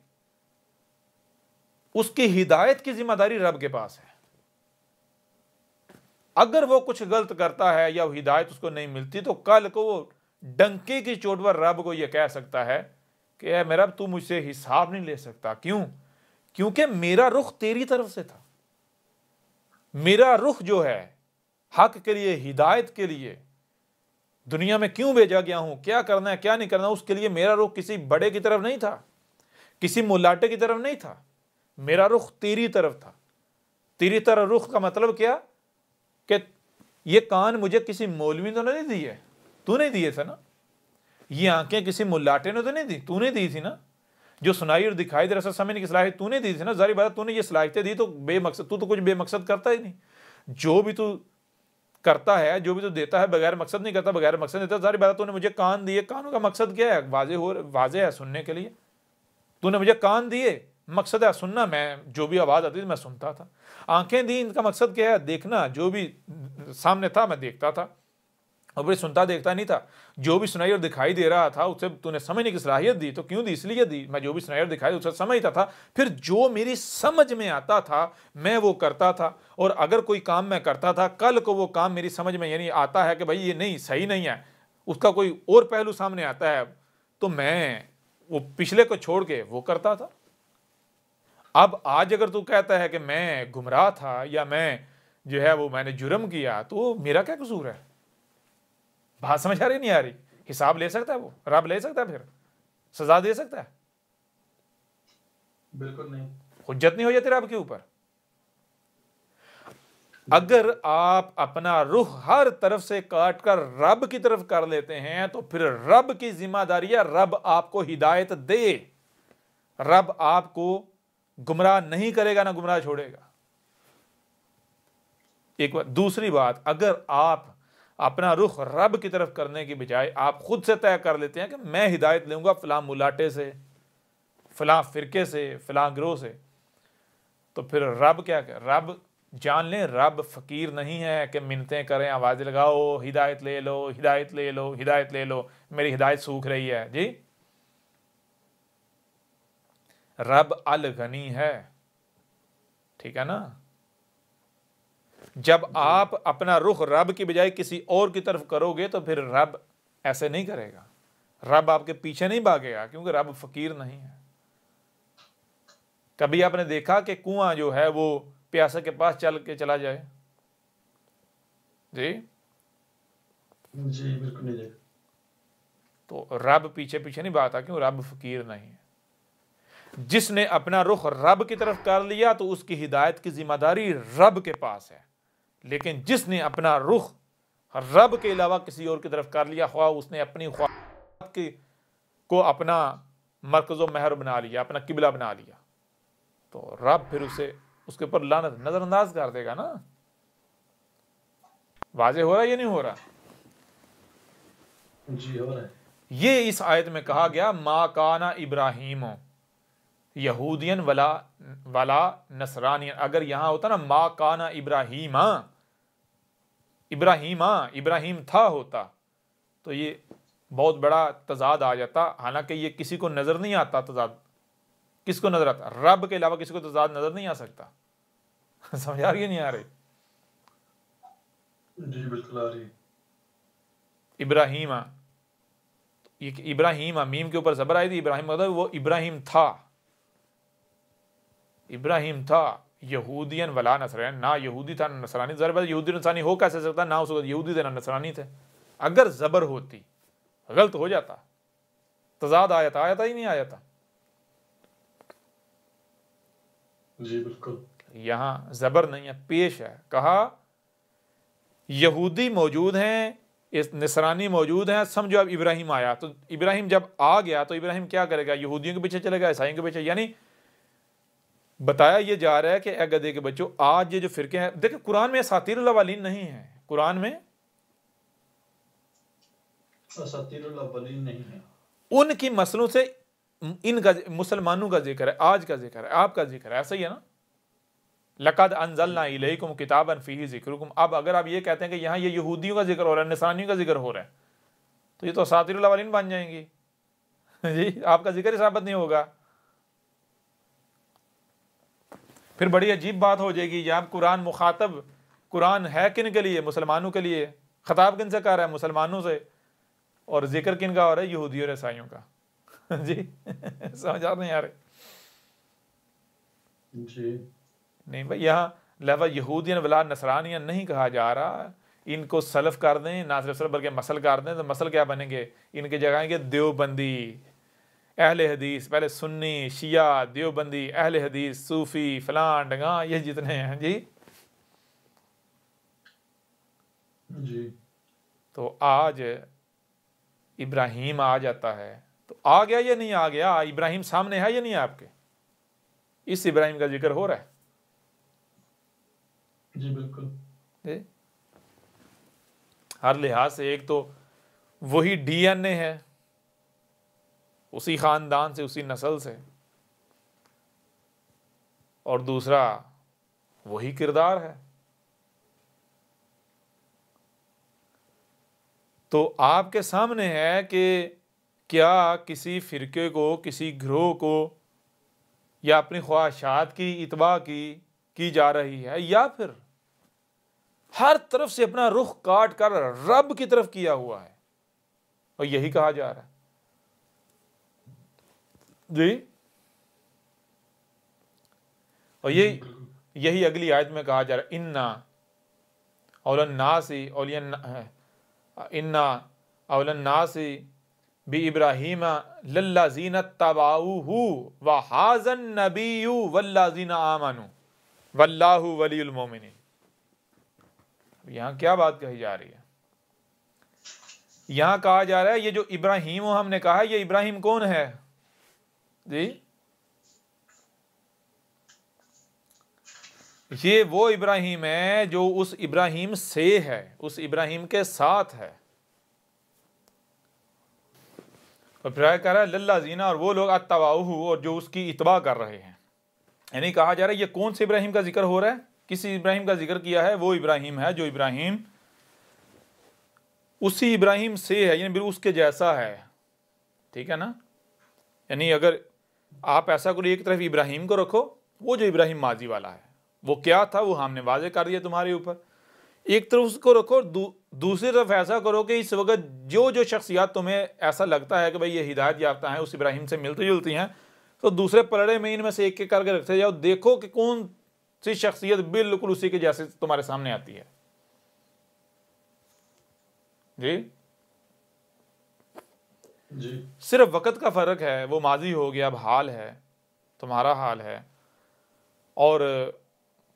उसकी हिदायत की जिम्मेदारी रब के पास है। अगर वो कुछ गलत करता है या हिदायत उसको नहीं मिलती तो कल को वो डंके की चोट पर रब को यह कह सकता है कि ऐ मेरा तू मुझसे हिसाब नहीं ले सकता। क्यों? क्योंकि मेरा रुख तेरी तरफ से था। मेरा रुख जो है हक के लिए, हिदायत के लिए, दुनिया में क्यों भेजा गया हूं, क्या करना है क्या नहीं करना, उसके लिए मेरा रुख किसी बड़े की तरफ नहीं था, किसी मुलाटे की तरफ नहीं था। मेरा रुख तेरी तरफ था। तेरी तरफ रुख का मतलब क्या कि ये कान मुझे किसी मौलवी तो नहीं दिए, तूने दिए थे ना। ये आंखें किसी मुलाटे ने तो नहीं दी, तूने दी थी ना। जो सुनाई और दिखाई दे रहा समझने की सलाहियत तूने दी थी ना। जारी बात, तूने ये सलाहियतें दी तो बेमकसद, तू तो कुछ बेमकसद करता ही नहीं। जो भी तू करता है, जो भी तू देता है, बगैर मकसद नहीं करता, बगैर मकसद देता। जारी बात, तूने मुझे कान दिए, कानों का मकसद क्या है? वाजे है सुनने के लिए। तूने मुझे कान दिए, मकसद है सुनना, मैं जो भी आवाज़ आती थी मैं सुनता था। आंखें दी, इनका मकसद क्या है? देखना, जो भी सामने था मैं देखता था, और फिर सुनता देखता नहीं था। जो भी सुनाई और दिखाई दे रहा था उसे तूने समझने की सलाहियत दी, तो क्यों दी? इसलिए दी, मैं जो भी सुनाई और दिखाई उसे समझता था। फिर जो मेरी समझ में आता था मैं वो करता था। और अगर कोई काम मैं करता था, कल को वो काम मेरी समझ में यानी आता है कि भाई ये नहीं सही नहीं है, उसका कोई और पहलू सामने आता है, तो मैं वो पिछले को छोड़ के वो करता था। अब आज अगर तू कहता है कि मैं गुमराह था या मैं जो है वो मैंने जुर्म किया, तो मेरा क्या कसूर है? बात समझ आ रही नहीं आ रही? हिसाब ले सकता है वो? रब ले सकता है? फिर सजा दे सकता है? बिल्कुल नहीं। हुज्जत नहीं हो जाती रब के ऊपर। अगर आप अपना रुख हर तरफ से काट कर रब की तरफ कर लेते हैं तो फिर रब की जिम्मेदारी है रब आपको हिदायत दे। रब आपको गुमराह नहीं करेगा, ना गुमराह छोड़ेगा। एक बात। दूसरी बात, अगर आप अपना रुख रब की तरफ करने की बजाय आप खुद से तय कर लेते हैं कि मैं हिदायत लूंगा फलां मुलाटे से, फलां फिरके से, फलां गिरोह से, तो फिर रब क्या कर? रब जान लें, रब फकीर नहीं है कि मिन्नतें करें, आवाज़ लगाओ, हिदायत ले लो, हिदायत ले लो, हिदायत ले लो, मेरी हिदायत सूख रही है। जी, रब अल गनी है, ठीक है ना। जब आप अपना रुख रब की बजाय किसी और की तरफ करोगे तो फिर रब ऐसे नहीं करेगा। रब आपके पीछे नहीं भागेगा, क्योंकि रब फकीर नहीं है। कभी आपने देखा कि कुआं जो है वो प्यासे के पास चल के चला जाए? जी जी बिल्कुल नहीं देखा। तो रब पीछे पीछे नहीं भागता, क्यों? रब फकीर नहीं है। जिसने अपना रुख रब की तरफ कर लिया तो उसकी हिदायत की जिम्मेदारी रब के पास है। लेकिन जिसने अपना रुख रब के अलावा किसी और की तरफ कर लिया, ख्वाह उसने अपनी ख्वाह को अपना मरकज़ महर बना लिया, अपना किबला बना लिया, तो रब फिर उसे उसके ऊपर लानत नजरअंदाज कर देगा ना। वाजे हो रहा है ये नहीं हो रहा? जी हो रहा है। ये इस आयत में कहा गया मा काना इब्राहिम यहूदियन वला वला नसरानियन। अगर यहां होता ना मा काना इब्राहिमा, इब्राहिम था होता, तो ये बहुत बड़ा तजाद आ जाता। हालांकि ये किसी को नजर नहीं आता तजाद। किसको नजर आता? रब के अलावा किसी को तजाद नजर नहीं आ सकता। समझ आ रही है नहीं आ रही? जी बिल्कुल आ रही है। इब्राहिमा, ये इब्राहिम मीम के ऊपर जबर आई थी। इब्राहिम मतलब वो इब्राहिम था, इब्राहिम था यहूदियन वला नसरानी, ना यहूदी था ना नसरानी। ज़रा बात, यहूदी नसरानी हो कैसे सकता? ना उस वक्त यहूदी थे ना नसरानी थे। अगर जबर होती गलत हो जाता, तजाद आया था ही नहीं आया था। जी बिल्कुल। यहां जबर नहीं है, पेश है। कहा यहूदी मौजूद हैं, इस नसरानी मौजूद हैं, समझो अब इब्राहिम आया। तो इब्राहिम जब आ गया तो इब्राहिम क्या करेगा? यहूदियों के पीछे चलेगा, ईसाइयों के पीछे? यानी बताया ये जा रहा है कि ए गधे के बच्चों, आज ये जो फिरके हैं, देखिए कुरान में असातीरुल अव्वलीन नहीं है, कुरान में असातीरुल अव्वलीन नहीं है। उनकी मसलों से इनका मुसलमानों का जिक्र है, आज का जिक्र है, आपका जिक्र है, ऐसा ही है ना। लक़द अंज़लना इलैकुम किताबन फ़ीही ज़िक्रुकुम। अब अगर आप ये कहते हैं कि यहाँ ये यहूदियों का जिक्र हो रहा है, नसरानियों का जिक्र हो रहा है, तो ये तो असातिरुल अव्वलीन बन जाएंगी जी, आपका जिक्र ही साबित नहीं होगा। फिर बड़ी अजीब बात हो जाएगी, जहाँ कुरान मुखातब, कुरान है किन के लिए? मुसलमानों के लिए। खिताब किन से कर रहा है? मुसलमानों से। और जिक्र किन का हो रहा है? यहूदियों और ईसाइयों का जी समझ आ नहीं आ रहे जी। नहीं भाई, यहाँ लफ़ज़ यहूदियन वला नसरानियन नहीं कहा जा रहा। इनको सलफ कर दें, ना सिर्फ सलफ बल्कि मसल कर दें, तो मसल क्या बनेंगे? इनके जगह आएंगे देवबंदी, अहले हदीस। पहले सुन्नी, शिया, देवबंदी, अहले हदीस, सूफ़ी, फलान डगा, ये जितने हैं जी। जी। तो आज इब्राहीम आ जाता है, तो आ गया या नहीं आ गया? इब्राहीम सामने है या नहीं आपके? इस इब्राहीम का जिक्र हो रहा है जी बिल्कुल। हर लिहाज से। एक तो वही डीएनए है, उसी खानदान से, उसी नस्ल से, और दूसरा वही किरदार है। तो आपके सामने है कि क्या किसी फिरके को, किसी ग्रोह को, या अपनी ख्वाहिशात की इत्बा की जा रही है, या फिर हर तरफ से अपना रुख काट कर रब की तरफ किया हुआ है, और यही कहा जा रहा है जी। और यही अगली आयत में कहा जा रहा है, इन्ना औलन्नासी इन्ना औलन्नासी बी इब्राहीम लल्लाज़ीना तबाऊहु व हाज़न नबिय्यु वल्लाज़ीना आमनु वल्लाहु वलियुल मोमिनीन। यहाँ क्या बात कही जा रही है? यहाँ कहा जा रहा है ये जो इब्राहीम हमने कहा, ये इब्राहीम कौन है जी? ये वो इब्राहीम है जो उस इब्राहीम से है, उस इब्राहीम के साथ है। और फिर कह रहा है लल्ला जीना, और वो लोग अत्तबाहु, और जो उसकी इत्बा कर रहे हैं। यानी कहा जा रहा है ये कौन से इब्राहीम का जिक्र हो रहा है? किस इब्राहीम का जिक्र किया है? वो इब्राहीम है जो इब्राहीम उसी इब्राहीम से है, यानी बिल्कुल उसके जैसा है। ठीक है ना? यानी अगर आप ऐसा करो, एक तरफ इब्राहीम को रखो, वो जो इब्राहीम माजी वाला है वो क्या था, वो हमने वाज़े कर दिया तुम्हारे ऊपर। एक तरफ उसको रखो, दूसरी तरफ ऐसा करो कि इस वक्त जो जो शख्सियात तुम्हें ऐसा लगता है कि भाई ये हिदायत याफ्ता हैं, उस इब्राहीम से मिलती जुलती हैं, तो दूसरे पलड़े में इनमें से एक एक करके रखते जाओ, देखो कि कौन सी शख्सियत बिल्कुल उसी के जैसे तुम्हारे सामने आती है जी। जी। सिर्फ वक़्त का फ़र्क है, वो माजी हो गया, अब हाल है, तुम्हारा हाल है। और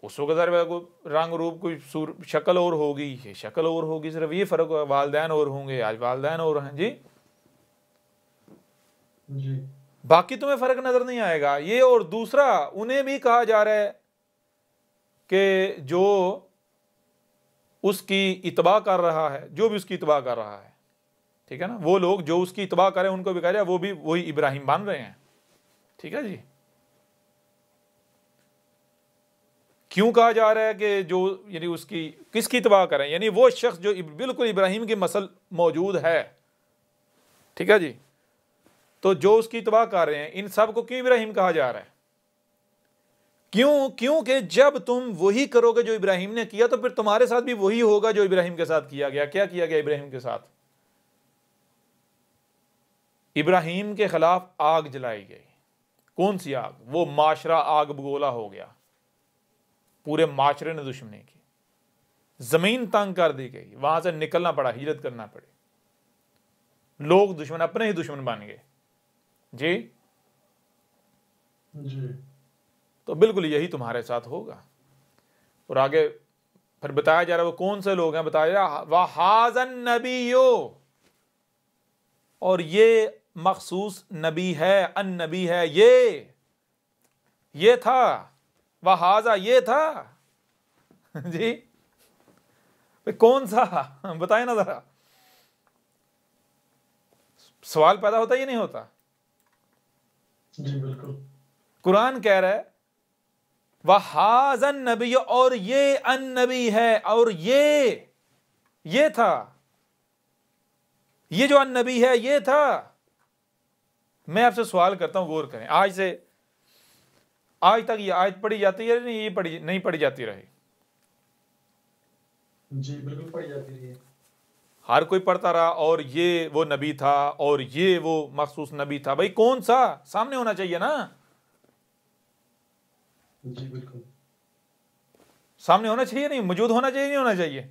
उस वक्त रंग रूप कोई शक्ल और होगी, ये शक्ल और होगी, सिर्फ ये फ़र्क है। वालदैन और होंगे, आज वालदैन और हैं जी। जी। बाकी तुम्हें फ़र्क नज़र नहीं आएगा ये। और दूसरा, उन्हें भी कहा जा रहा है कि जो उसकी इत्बा कर रहा है, जो भी उसकी इत्बा कर रहा है, ठीक है ना, वो लोग जो उसकी इत्बा करें उनको भी कहा जाए वो भी वही इब्राहीम बन रहे हैं। ठीक है जी। क्यों कहा जा रहा है कि जो, यानी उसकी किसकी इत्बा करें? यानी वो शख्स जो बिल्कुल इब्राहीम की मसल मौजूद है। ठीक है जी। तो जो उसकी इत्बा कर रहे हैं, इन सब को क्यों इब्राहीम कहा जा रहा है? क्योंकि जब तुम वही करोगे जो इब्राहीम ने किया, तो फिर तुम्हारे साथ भी वही होगा जो इब्राहीम के साथ किया गया। क्या किया गया इब्राहीम के साथ? इब्राहीम के खिलाफ आग जलाई गई। कौन सी आग? वो माशरा आग बगोला हो गया, पूरे माशरे ने दुश्मनी की, जमीन तंग कर दी गई, वहां से निकलना पड़ा, हिजरत करना पड़ी, लोग दुश्मन अपने ही दुश्मन बन गए जी। जी। तो बिल्कुल यही तुम्हारे साथ होगा। और आगे फिर बताया जा रहा है वो कौन से लोग हैं, बताया जा रहा वहाज़न नबियो, और ये मखसूस नबी है, अन नबी है, ये था, वहाजा ये था जी। कौन सा? बताए ना जरा। सवाल पैदा होता है या नहीं होता? जी बिल्कुल। कुरान कह रहा है वहाज़न नबी, और ये अन नबी है, और ये था, ये जो अन नबी है ये था। मैं आपसे सवाल करता हूं, गौर करें, आज तक ये आयत पढ़ी जाती है नहीं, ये नहीं पढ़ी जाती रही? जी बिल्कुल पढ़ी जाती रही है। हर कोई पढ़ता रहा, और ये वो नबी था और ये वो मखसूस नबी था। भाई कौन सा सामने होना चाहिए ना, जी बिल्कुल सामने होना चाहिए, नहीं मौजूद होना चाहिए, नहीं होना चाहिए?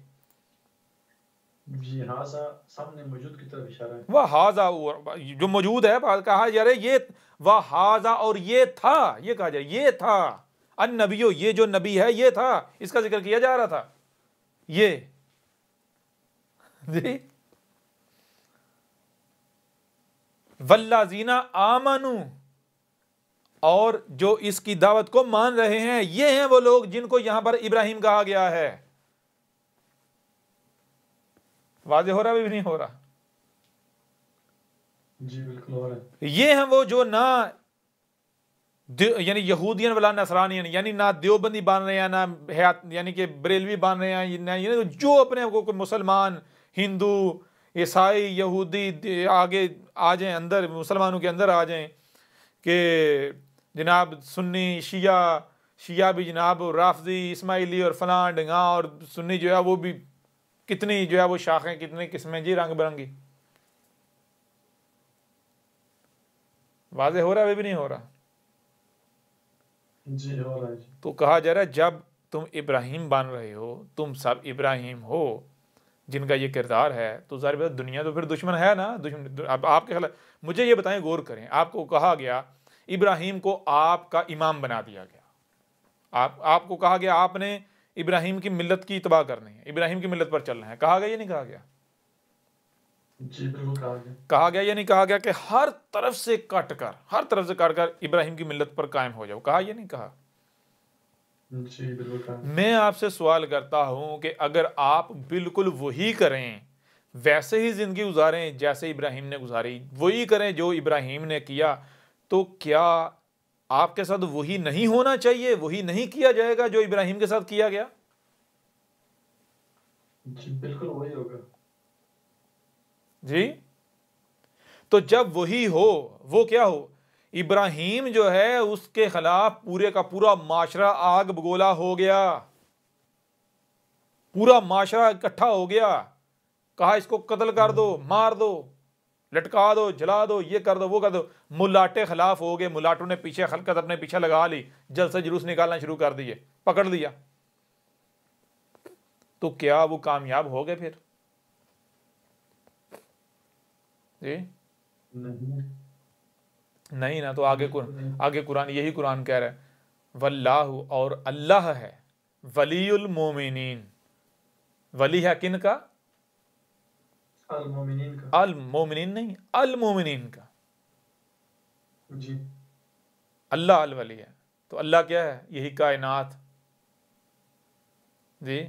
जी। हाँ सामने मौजूद की तरफ इशारा है। वह हाजा, जो मौजूद है, कहा जा रहा है ये वह हाजा, और ये था, ये कहा जा रहा है ये था। अन नबियो, ये जो नबी है ये था, इसका जिक्र किया जा रहा था। ये जी, वल्लाजीना आमनु, और जो इसकी दावत को मान रहे हैं, ये हैं वो लोग जिनको यहां पर इब्राहिम कहा गया है। वाज़ेह हो रहा है भी नहीं हो रहा? जी बिल्कुल हो रहा है। ये हैं वो जो ना यानी यहूदियन वाला नसरानियन, यानी ना देवबंदी बांध रहे हैं, ना हयात यानी कि बरेलवी बांध रहे हैं, ना यानी जो अपने आप को मुसलमान, हिंदू, ईसाई, यहूदी आगे आ जाएं, अंदर मुसलमानों के अंदर आ जाएं कि जनाब सुन्नी शिया भी जनाब राफजी, इस्माइली और फलां डंगा, और सुन्नी जो है वो भी कितनी जो है वो शाखें, कितनी किस्में जी, रंग बिरंगी। वाज़ेह हो रहा है भी नहीं हो रहा? जी हो रहा है जी। तो कहा जा रहा है जब तुम इब्राहिम बन रहे हो, तुम सब इब्राहिम हो जिनका ये किरदार है, तो ज़ाहिर बात दुनिया तो फिर दुश्मन है ना, दुश्मन। अब आपके ख्याल, मुझे ये बताएं, गौर करें, आपको कहा गया इब्राहिम को आपका इमाम बना दिया गया, आपको कहा गया आपने इब्राहिम की मिल्लत की इत्बा करनी है, इब्राहिम की मिल्लत पर चलना है, कहा गया ये नहीं कहा गया? जी बिल्कुल कहा गया ये नहीं कहा गया कि हर तरफ से काट कर इब्राहिम की मिल्लत पर कायम हो जाओ? कहा ये नहीं कहा? जी बिल्कुल कहा। मैं आपसे सवाल करता हूं कि अगर आप बिल्कुल वही करें, वैसे ही जिंदगी गुजारें जैसे इब्राहिम ने गुजारी, वही करें जो इब्राहिम ने किया, तो क्या आपके साथ वही नहीं होना चाहिए, वही नहीं किया जाएगा जो इब्राहिम के साथ किया गया? जी बिल्कुल वही होगा जी। तो जब वही हो, वो क्या हो, इब्राहिम जो है उसके खिलाफ पूरे का पूरा माशरा आग बगोला हो गया, पूरा माशरा इकट्ठा हो गया, कहा इसको कत्ल कर दो, मार दो, लटका दो, जला दो, ये कर दो, वो कर दो। मुलाटे खिलाफ हो गए, मुलाटों ने पीछे खलकत अपने पीछे लगा ली, जल से जुलूस निकालना शुरू कर दिए, पकड़ लिया। तो क्या वो कामयाब हो गए फिर? जी नहीं ना। तो आगे कुरान यही कुरान कह रहा है, वल्लाहु, और अल्लाह है, वलीउल मोमिनीन। वली है किन का? अल मोमिनीन का। अल मोमिनीन नहीं, अल मोमिनीन का। जी अल्लाह अल वली है, तो अल्लाह क्या है? यही कायनात जी।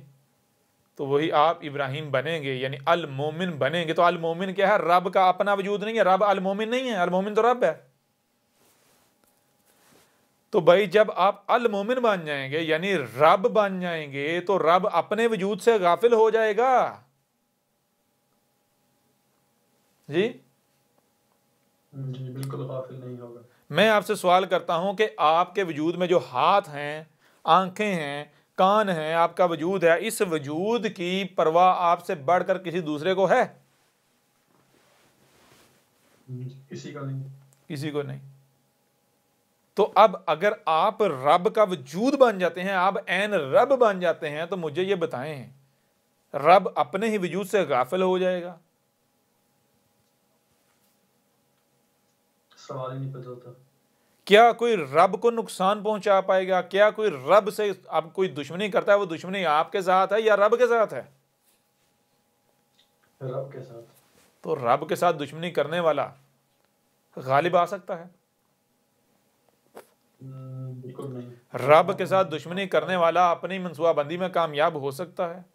तो वही आप इब्राहिम बनेंगे, यानी अल मोमिन बनेंगे। तो अल मोमिन क्या है? रब का अपना वजूद नहीं है, रब अल मोमिन नहीं है, अल मोमिन तो रब है। तो भाई जब आप अल मोमिन बन जाएंगे, यानी रब बन जाएंगे, तो रब अपने वजूद से गाफिल हो जाएगा जी। जी बिल्कुल गाफिल नहीं होगा। मैं आपसे सवाल करता हूं कि आपके वजूद में जो हाथ हैं, आंखें हैं, कान हैं, आपका वजूद है, इस वजूद की परवाह आपसे बढ़कर किसी दूसरे को है? किसी का नहीं, किसी को नहीं। तो अब अगर आप रब का वजूद बन जाते हैं, आप ऐन रब बन जाते हैं, तो मुझे ये बताएं, रब अपने ही वजूद से गाफिल हो जाएगा? सवाल ही नहीं पता होता। क्या कोई रब को नुकसान पहुंचा पाएगा? क्या कोई रब से अब कोई दुश्मनी करता है, वो दुश्मनी आपके साथ है या रब के साथ है? रब के साथ। तो रब के साथ दुश्मनी करने वाला गालिब आ सकता है? बिल्कुल नहीं। रब के साथ दुश्मनी करने वाला अपनी मनसूबाबंदी में कामयाब हो सकता है?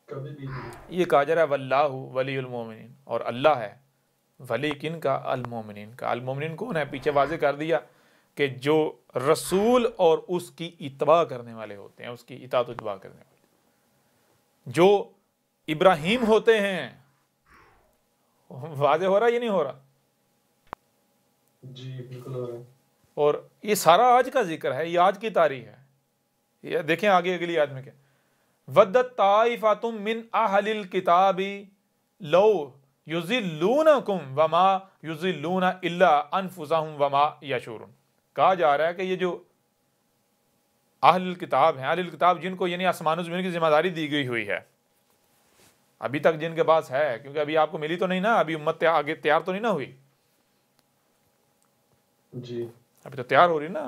कभी भी नहीं। ये कहा जा रहा है वल्लाहु वलीउल मोमिनीन, और अल्लाह है वली किन का? अल मोमिनीन का। अल मोमिनीन कौन है? पीछे वाज़ेह कर दिया, कि जो रसूल और उसकी इत्बा करने वाले होते हैं, उसकी इताअत इत्बा करने वाले जो इब्राहीम होते हैं। वाज़ेह हो रहा, ये नहीं हो रहा? जी बिल्कुल हो रहा है। और ये सारा आज का जिक्र है, ये आज की तारीख है। ये देखें आगे अगली आयत में क्या, वद्दत ताइफातुम मिन अहलिल किताबी लौ युज़िल्लूनकुम वमा युज़िल्लूना इल्ला अनफुसहुम वमा यशूरुन। कहा जा रहा है कि ये जो अहलुल किताब हैं, अहलुल किताब जिनको यानी आसमानों ज़मीन की जिम्मेदारी दी गई हुई है, अभी तक जिनके पास है, क्योंकि अभी आपको मिली तो नहीं ना, अभी उम्मत आगे तैयार तो नहीं ना हुई, जी अभी तो तैयार हो रही ना,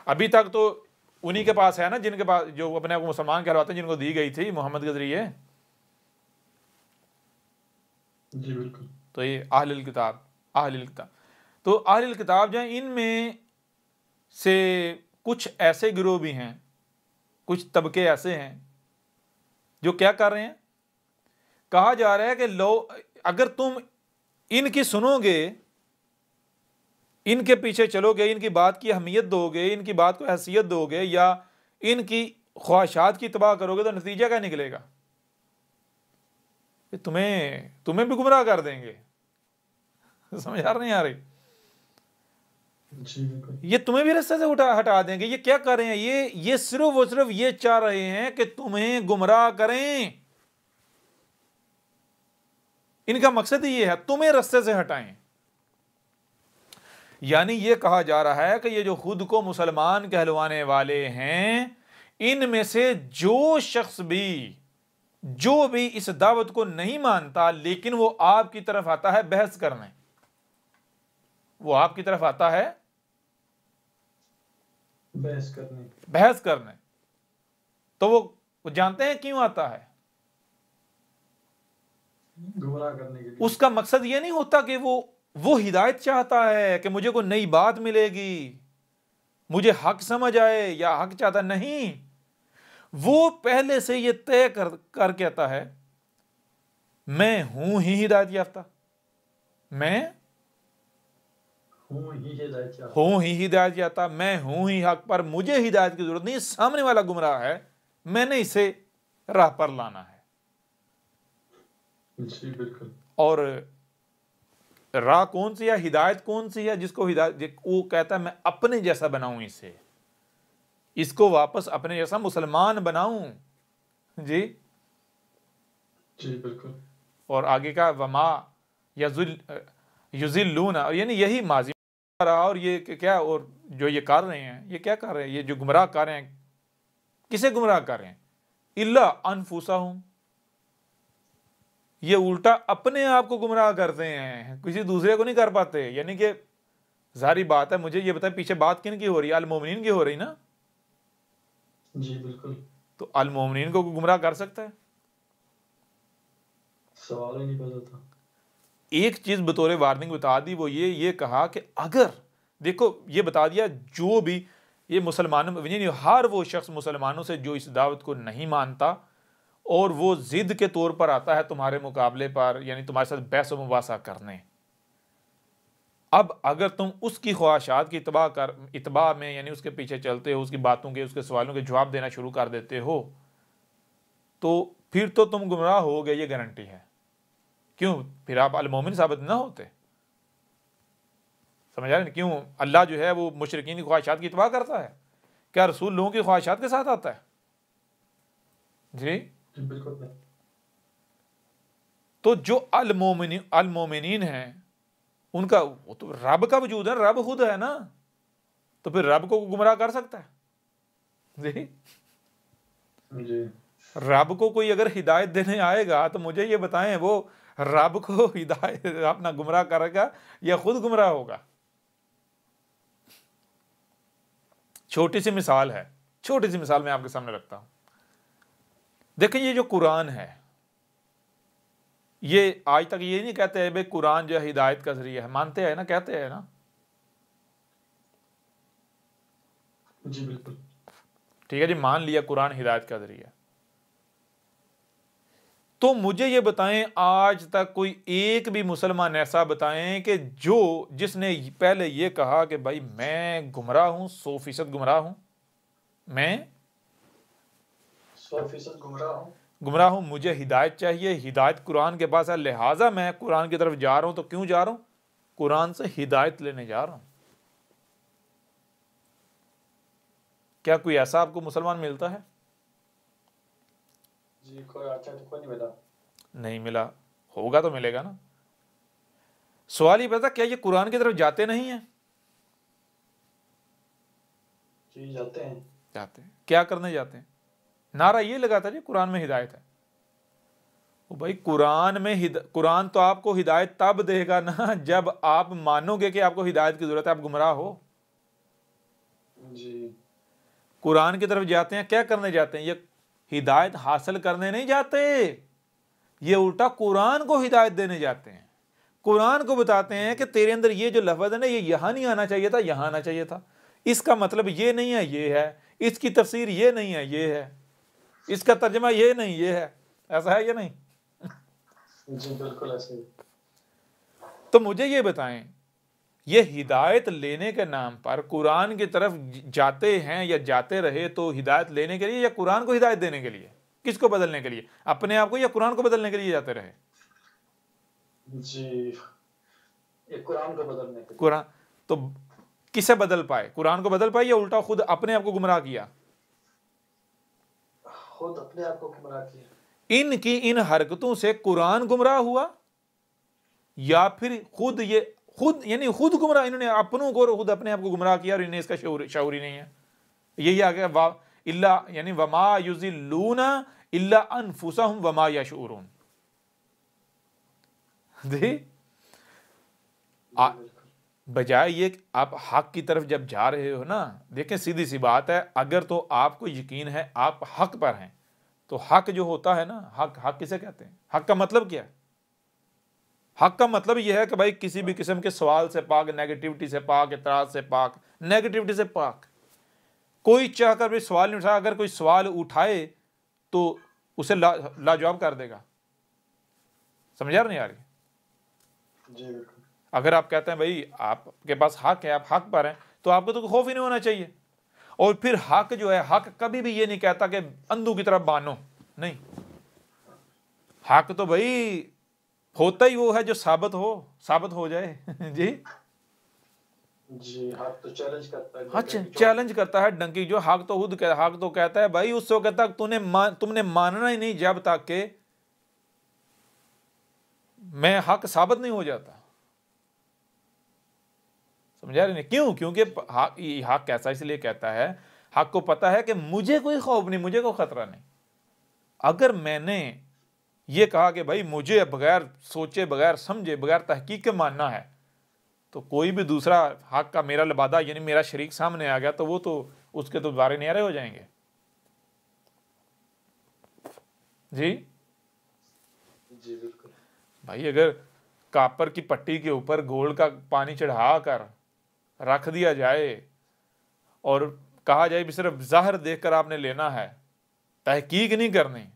अभी तक तो उन्हीं के पास है ना, जिनके पास जो अपने आप को मुसलमान कहलाते हैं, जिनको दी गई थी मोहम्मद के जरिए। जी बिल्कुल। तो ये अहलुल किताब, तो अहलुल किताब जो है, इनमें से कुछ ऐसे गिरोह भी हैं, कुछ तबके ऐसे हैं जो क्या कर रहे हैं, कहा जा रहा है कि लो अगर तुम इनकी सुनोगे, इनके पीछे चलोगे, इनकी बात की अहमियत दोगे, इनकी बात को हैसियत दोगे, या इनकी ख्वाहिशात की तबाह करोगे, तो नतीजा क्या निकलेगा? तुम्हें भी गुमराह कर देंगे। समझ आ नहीं आ रही? जी बिल्कुल। ये तुम्हें भी रास्ते से हटा देंगे। ये क्या कर रहे हैं? ये सिर्फ और सिर्फ ये चाह रहे हैं कि तुम्हें गुमराह करें। इनका मकसद ही ये है, तुम्हें रास्ते से हटाएं। यानी ये कहा जा रहा है कि ये जो खुद को मुसलमान कहलवाने वाले हैं, इनमें से जो शख्स भी जो भी इस दावत को नहीं मानता, लेकिन वो आपकी तरफ आता है बहस करने, वो आपकी तरफ आता है बहस करने, तो वो जानते हैं क्यों आता है? गुमराह करने के लिए। उसका मकसद ये नहीं होता कि वो हिदायत चाहता है कि मुझे कोई नई बात मिलेगी, मुझे हक समझ आए, या हक चाहता नहीं। वो पहले से ये तय कर कहता है, मैं हूं ही हिदायत याफ्ता, मैं हूं ही हिदायत याफ्ता, मैं हूं ही हक पर, मुझे हिदायत की जरूरत नहीं, सामने वाला गुमराह है, मैंने इसे राह पर लाना है। जी बिल्कुल। और राह कौन सी है, हिदायत कौन सी है? जिसको हिदायत, वो कहता है मैं अपने जैसा बनाऊं इसे, इसको वापस अपने जैसा मुसलमान बनाऊं। जी जी बिल्कुल। और आगे का वमा युजिल्लूना, और यानी यही माजी रहा। और ये क्या, और जो ये कर रहे हैं, ये क्या कर रहे हैं? ये जो गुमराह कर रहे हैं, किसे गुमराह कर रहे हैं? इल्ला अनफुसहुम, ये उल्टा अपने आप को गुमराह करते हैं, किसी दूसरे को नहीं कर पाते। यानी कि जारी बात है, मुझे ये बताए पीछे बात किन की हो रही है? अल मोमिनीन की हो रही ना? जी बिल्कुल। तो अल मोमिनीन को गुमराह कर सकता है? सवाल ही नहीं पैदा होता। एक चीज बतौर वार्निंग बता दी, वो ये कहा कि अगर देखो, ये बता दिया जो भी ये मुसलमानों, यानी हर वो शख्स मुसलमानों से जो इस दावत को नहीं मानता और वो जिद के तौर पर आता है तुम्हारे मुकाबले पर, यानी तुम्हारे साथ बहस व मुबासा करने, अब अगर तुम उसकी ख्वाहिशात की इतबा में, यानी उसके पीछे चलते हो, उसकी बातों के, उसके सवालों के जवाब देना शुरू कर देते हो, तो फिर तो तुम गुमराह हो गए, ये गारंटी है। क्यों? फिर आप अल मोमिन साबित ना होते। समझ आ रहे? क्यों अल्लाह जो है वो मुशरिकीन की ख्वाहिशात की इत्बा करता है? क्या रसूल लोगों की ख्वाहिशात के साथ आता है? जी बिल्कुल नहीं। तो जो अल मोमिनीन हैं, उनका वो तो रब का वजूद है, रब खुद है ना, तो फिर रब को गुमराह कर सकता है? जी रब को कोई अगर हिदायत देने आएगा तो मुझे ये बताएं, वो रब को हिदायत अपना गुमराह करेगा या खुद गुमराह होगा? छोटी सी मिसाल है, छोटी सी मिसाल मैं आपके सामने रखता हूं। देखिए, ये जो कुरान है, ये आज तक ये नहीं कहते हैं भाई कुरान जो है हिदायत का जरिया है, मानते हैं ना, कहते हैं ना? जी बिल्कुल। ठीक है जी, मान लिया कुरान हिदायत का जरिया। तो मुझे ये बताएं, आज तक कोई एक भी मुसलमान ऐसा बताएं कि जिसने पहले ये कहा कि भाई मैं गुमराह हूं, 100% गुमराह हूं, मैं 100% गुमराह हूं, मुझे हिदायत चाहिए, हिदायत कुरान के पास है, लिहाजा मैं कुरान की तरफ जा रहा हूं। तो क्यों जा रहा हूं? कुरान से हिदायत लेने जा रहा हूं। क्या कोई ऐसा आपको मुसलमान मिलता है? जी, कोई अच्छा तो कोई नहीं मिला। नहीं मिला, होगा तो मिलेगा ना। सवाल ये पता, क्या ये कुरान की तरफ जाते नहीं हैं? जी, जाते हैं। जाते हैं। क्या करने जाते हैं? नारा ये लगाता है जी कुरान में हिदायत है। ओ भाई, कुरान तो आपको हिदायत तब देगा ना जब आप मानोगे कि आपको हिदायत की जरूरत है, आप गुमराह हो। जी, कुरान की तरफ जाते हैं, क्या करने जाते हैं? ये हिदायत हासिल करने नहीं जाते, ये उल्टा कुरान को हिदायत देने जाते हैं। कुरान को बताते हैं कि तेरे अंदर ये जो लफ्ज़ है ना, ये यहां नहीं आना चाहिए था, यहां आना चाहिए था। इसका मतलब ये नहीं है, ये है। इसकी तफसीर ये नहीं है, ये है। इसका तर्जमा ये नहीं, ये है। ऐसा है या नहीं? जी, बिल्कुल ऐसे ही। तो मुझे ये बताएं, ये हिदायत लेने के नाम पर कुरान की तरफ जाते हैं या जाते रहे तो हिदायत लेने के लिए या कुरान को हिदायत देने के लिए? किसको बदलने के लिए? अपने आप को या कुरान को बदलने के लिए जाते रहे? जी, ये कुरान को बदलने के लिए। कुरान तो किसे बदल पाए? कुरान को बदल पाए या उल्टा खुद अपने आप को गुमराह किया? खुद अपने आप को गुमराह किया। इनकी इन हरकतों से कुरान गुमराह हुआ या फिर खुद यानी खुद गुमराह, इन्होंने अपनों को खुद अपने आप को गुमराह किया और इन्हें इसका शऊर ही नहीं है। यही आ गया वा इल्ला, यानी वमा युज़िल्लूना इल्ला अनफुसहुम वमा यशऊरून। बजाय ये कि आप हक की तरफ जब जा रहे हो ना, देखें सीधी सी बात है, अगर तो आपको यकीन है आप हक पर हैं, तो हक जो होता है ना, हक किसे कहते हैं? हक का मतलब क्या है? हक का मतलब यह है कि भाई किसी भी किस्म के सवाल से पाक, नेगेटिविटी से पाक, इतराज से पाक, नेगेटिविटी से पाक। कोई चाहकर भी सवाल नहीं उठाया, अगर कोई सवाल उठाए तो उसे लाजवाब कर देगा। समझ आ रही यार? जी, बिल्कुल। अगर आप कहते हैं भाई आपके पास हक है, आप हक पर हैं, तो आपको तो खौफ ही नहीं होना चाहिए। और फिर हक जो है, हक कभी भी ये नहीं कहता कि अंधों की तरफ बानो, नहीं। हक तो भाई होता ही वो है जो साबित हो जाए। जी जी, हक तो चैलेंज करता है। अच्छा, चैलेंज करता है डंकी जो। हक तो हक तो कहता है भाई उस वक्त तक तुमने मानना ही नहीं जब तक के मैं हक साबित नहीं हो जाता। समझा रहे नहीं? क्यों? क्योंकि हक कैसा इसलिए कहता है, हक को पता है कि मुझे कोई खौफ नहीं, मुझे कोई खतरा नहीं। अगर मैंने ये कहा कि भाई मुझे बगैर सोचे, बगैर समझे, बगैर तहकीक के मानना है, तो कोई भी दूसरा हक का मेरा लबादा यानी मेरा शरीक सामने आ गया तो वो तो उसके तो बारे न्यारे हो जाएंगे। जी जी, बिल्कुल। भाई, अगर कापर की पट्टी के ऊपर गोल्ड का पानी चढ़ा कर रख दिया जाए और कहा जाए भी सिर्फ ज़ाहिर देखकर आपने लेना है, तहकीक नहीं करनी,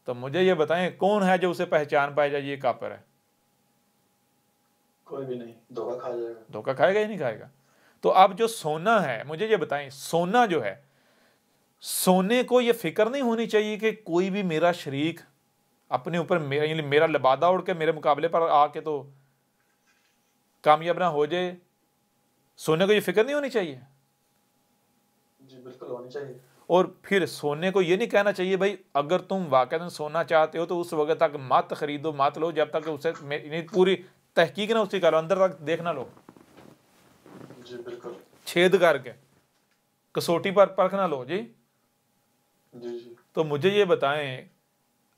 तो मुझे ये बताएं कौन है जो उसे पहचान पाए जाए ये कापर है? कोई भी नहीं, धोखा खा जाएगा। धोखा खाएगा ही नहीं खाएगा। तो अब जो सोना है, मुझे ये बताएं, सोना जो है, सोने को ये फिक्र नहीं होनी चाहिए कि कोई भी मेरा शरीक अपने ऊपर मेरा लबादा उड़ के मेरे मुकाबले पर आके तो कामयाब ना हो जाए। सोने को ये फिक्र नहीं होनी चाहिए? जी, बिल्कुल होनी चाहिए। और फिर सोने को ये नहीं कहना चाहिए भाई अगर तुम वाकई सोना चाहते हो तो उस वक्त तक मत खरीदो, मत लो जब तक उसे पूरी तहकीक ना उसकी करो, अंदर तक देखना लो, जी, बिल्कुल। छेद करके कसौटी पर परखना लो। जी जी, जी। तो मुझे ये बताएं,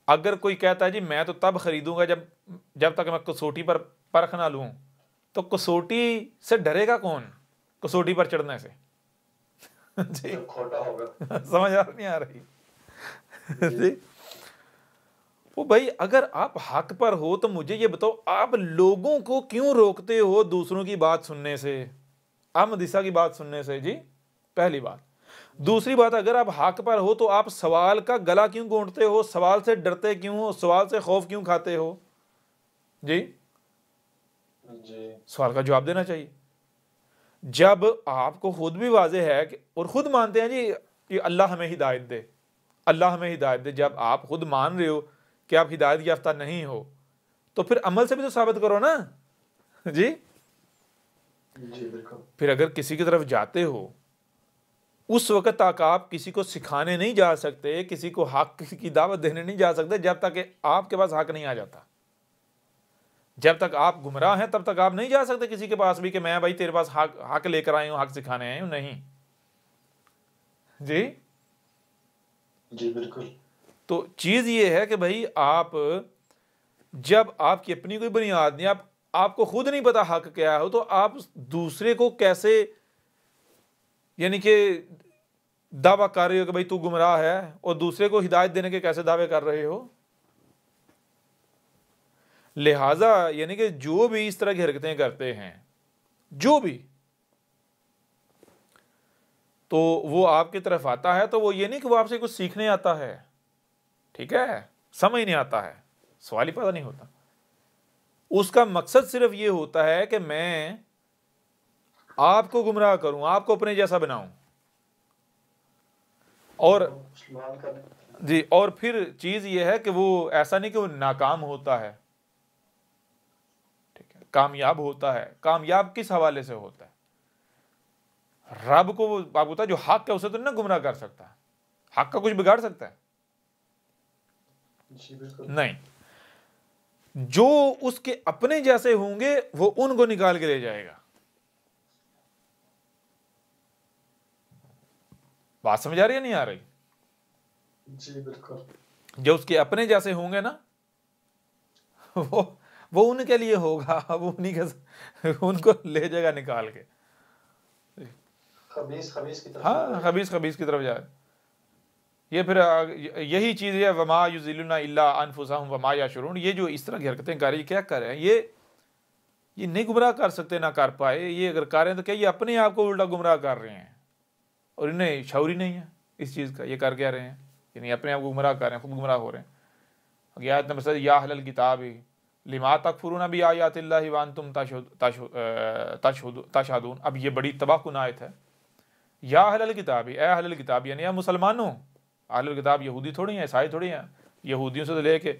अगर कोई कहता है जी मैं तो तब खरीदूंगा जब तक मैं कसौटी पर परख ना लूं, तो कसौटी से डरेगा कौन? कसौटी पर चढ़ने से। जी खोटा होगा। समझ नहीं आ रही? जी वो भाई, अगर आप हक पर हो तो मुझे ये बताओ, आप लोगों को क्यों रोकते हो दूसरों की बात सुनने से, अहमदीसा की बात सुनने से? जी पहली बात। दूसरी बात, अगर आप हक पर हो तो आप सवाल का गला क्यों घोंटते हो, सवाल से डरते क्यों हो, सवाल से खौफ क्यों खाते हो? जी सवाल का जवाब देना चाहिए। जब आपको खुद भी वाजे है कि और खुद मानते हैं जी कि अल्लाह हमें हिदायत दे, अल्लाह हमें हिदायत दे, जब आप खुद मान रहे हो कि आप हिदायत याफ्ता नहीं हो, तो फिर अमल से भी तो साबित करो ना। जी बिल्कुल। फिर अगर किसी की तरफ जाते हो, उस वक्त तक आप किसी को सिखाने नहीं जा सकते, किसी को हक की दावत देने नहीं जा सकते जब तक आपके पास हक नहीं आ जाता। जब तक आप गुमराह हैं तब तक आप नहीं जा सकते किसी के पास भी कि मैं भाई तेरे पास हक लेकर आई हूं, हक सिखाने आई हूं। नहीं जी बिल्कुल। तो चीज ये है कि भाई आप जब आपकी अपनी कोई बुनियाद नहीं, आपको खुद नहीं पता हक क्या हो, तो आप दूसरे को कैसे यानी कि दावा कर रहे हो कि भाई तू गुमराह है, और दूसरे को हिदायत देने के कैसे दावे कर रहे हो? लिहाजा यानी कि जो भी इस तरह की हरकतें करते हैं, जो भी, तो वो आपकी तरफ आता है तो वो ये नहीं कि वो आपसे कुछ सीखने आता है, ठीक है, समझ नहीं आता है, सवाल ही पता नहीं होता। उसका मकसद सिर्फ ये होता है कि मैं आपको गुमराह करूं, आपको अपने जैसा बनाऊं, और जी, और फिर चीज ये है कि वो ऐसा नहीं कि वो नाकाम होता है, ठीक है, कामयाब होता है। कामयाब किस हवाले से होता है? रब को वो बाप होता है जो हक है, उसे तो ना गुमराह कर सकता, हक का कुछ बिगाड़ सकता है? नहीं। जो उसके अपने जैसे होंगे वो उनको निकाल के ले जाएगा। बात समझ आ रही है नहीं आ रही? जी बिल्कुल। जो उसके अपने जैसे होंगे ना, वो उनके लिए होगा, वो उन्हीं के उनको ले जाएगा निकाल के। खबीस की तरफ। हाँ, खबीस की तरफ जाए। ये फिर यही चीज़ है, वमा युज़िलुना इल्ला अनफुसहुम वमा यशउरून। ये जो इस तरह की हरकतें कर रही है, क्या कर रहे हैं ये नहीं गुमराह कर सकते, ना कर पाए। ये अगर कर रहे हैं तो क्या ये अपने आप को उल्टा गुमराह कर रहे हैं, और इन्हें शऊर ही नहीं है इस चीज़ का। ये कर क्या रहे हैं? यानी अपने आप को गुमराह कर रहे हैं, खुद गुमराह हो रहे हैं। आयत नंबर 7, या अहलल किताब लिमा तकफुरूना भी आयातिल्लाहि व अंतुम तशहदून। अब ये बड़ी तबाहकुन आयत है। या अहलल किताब, ए अहलल किताब यानी या मुसलमानों। अहलुल किताब यहूदी थोड़ी हैं, ईसाई थोड़ी हैं। यहूदियों से तो लेके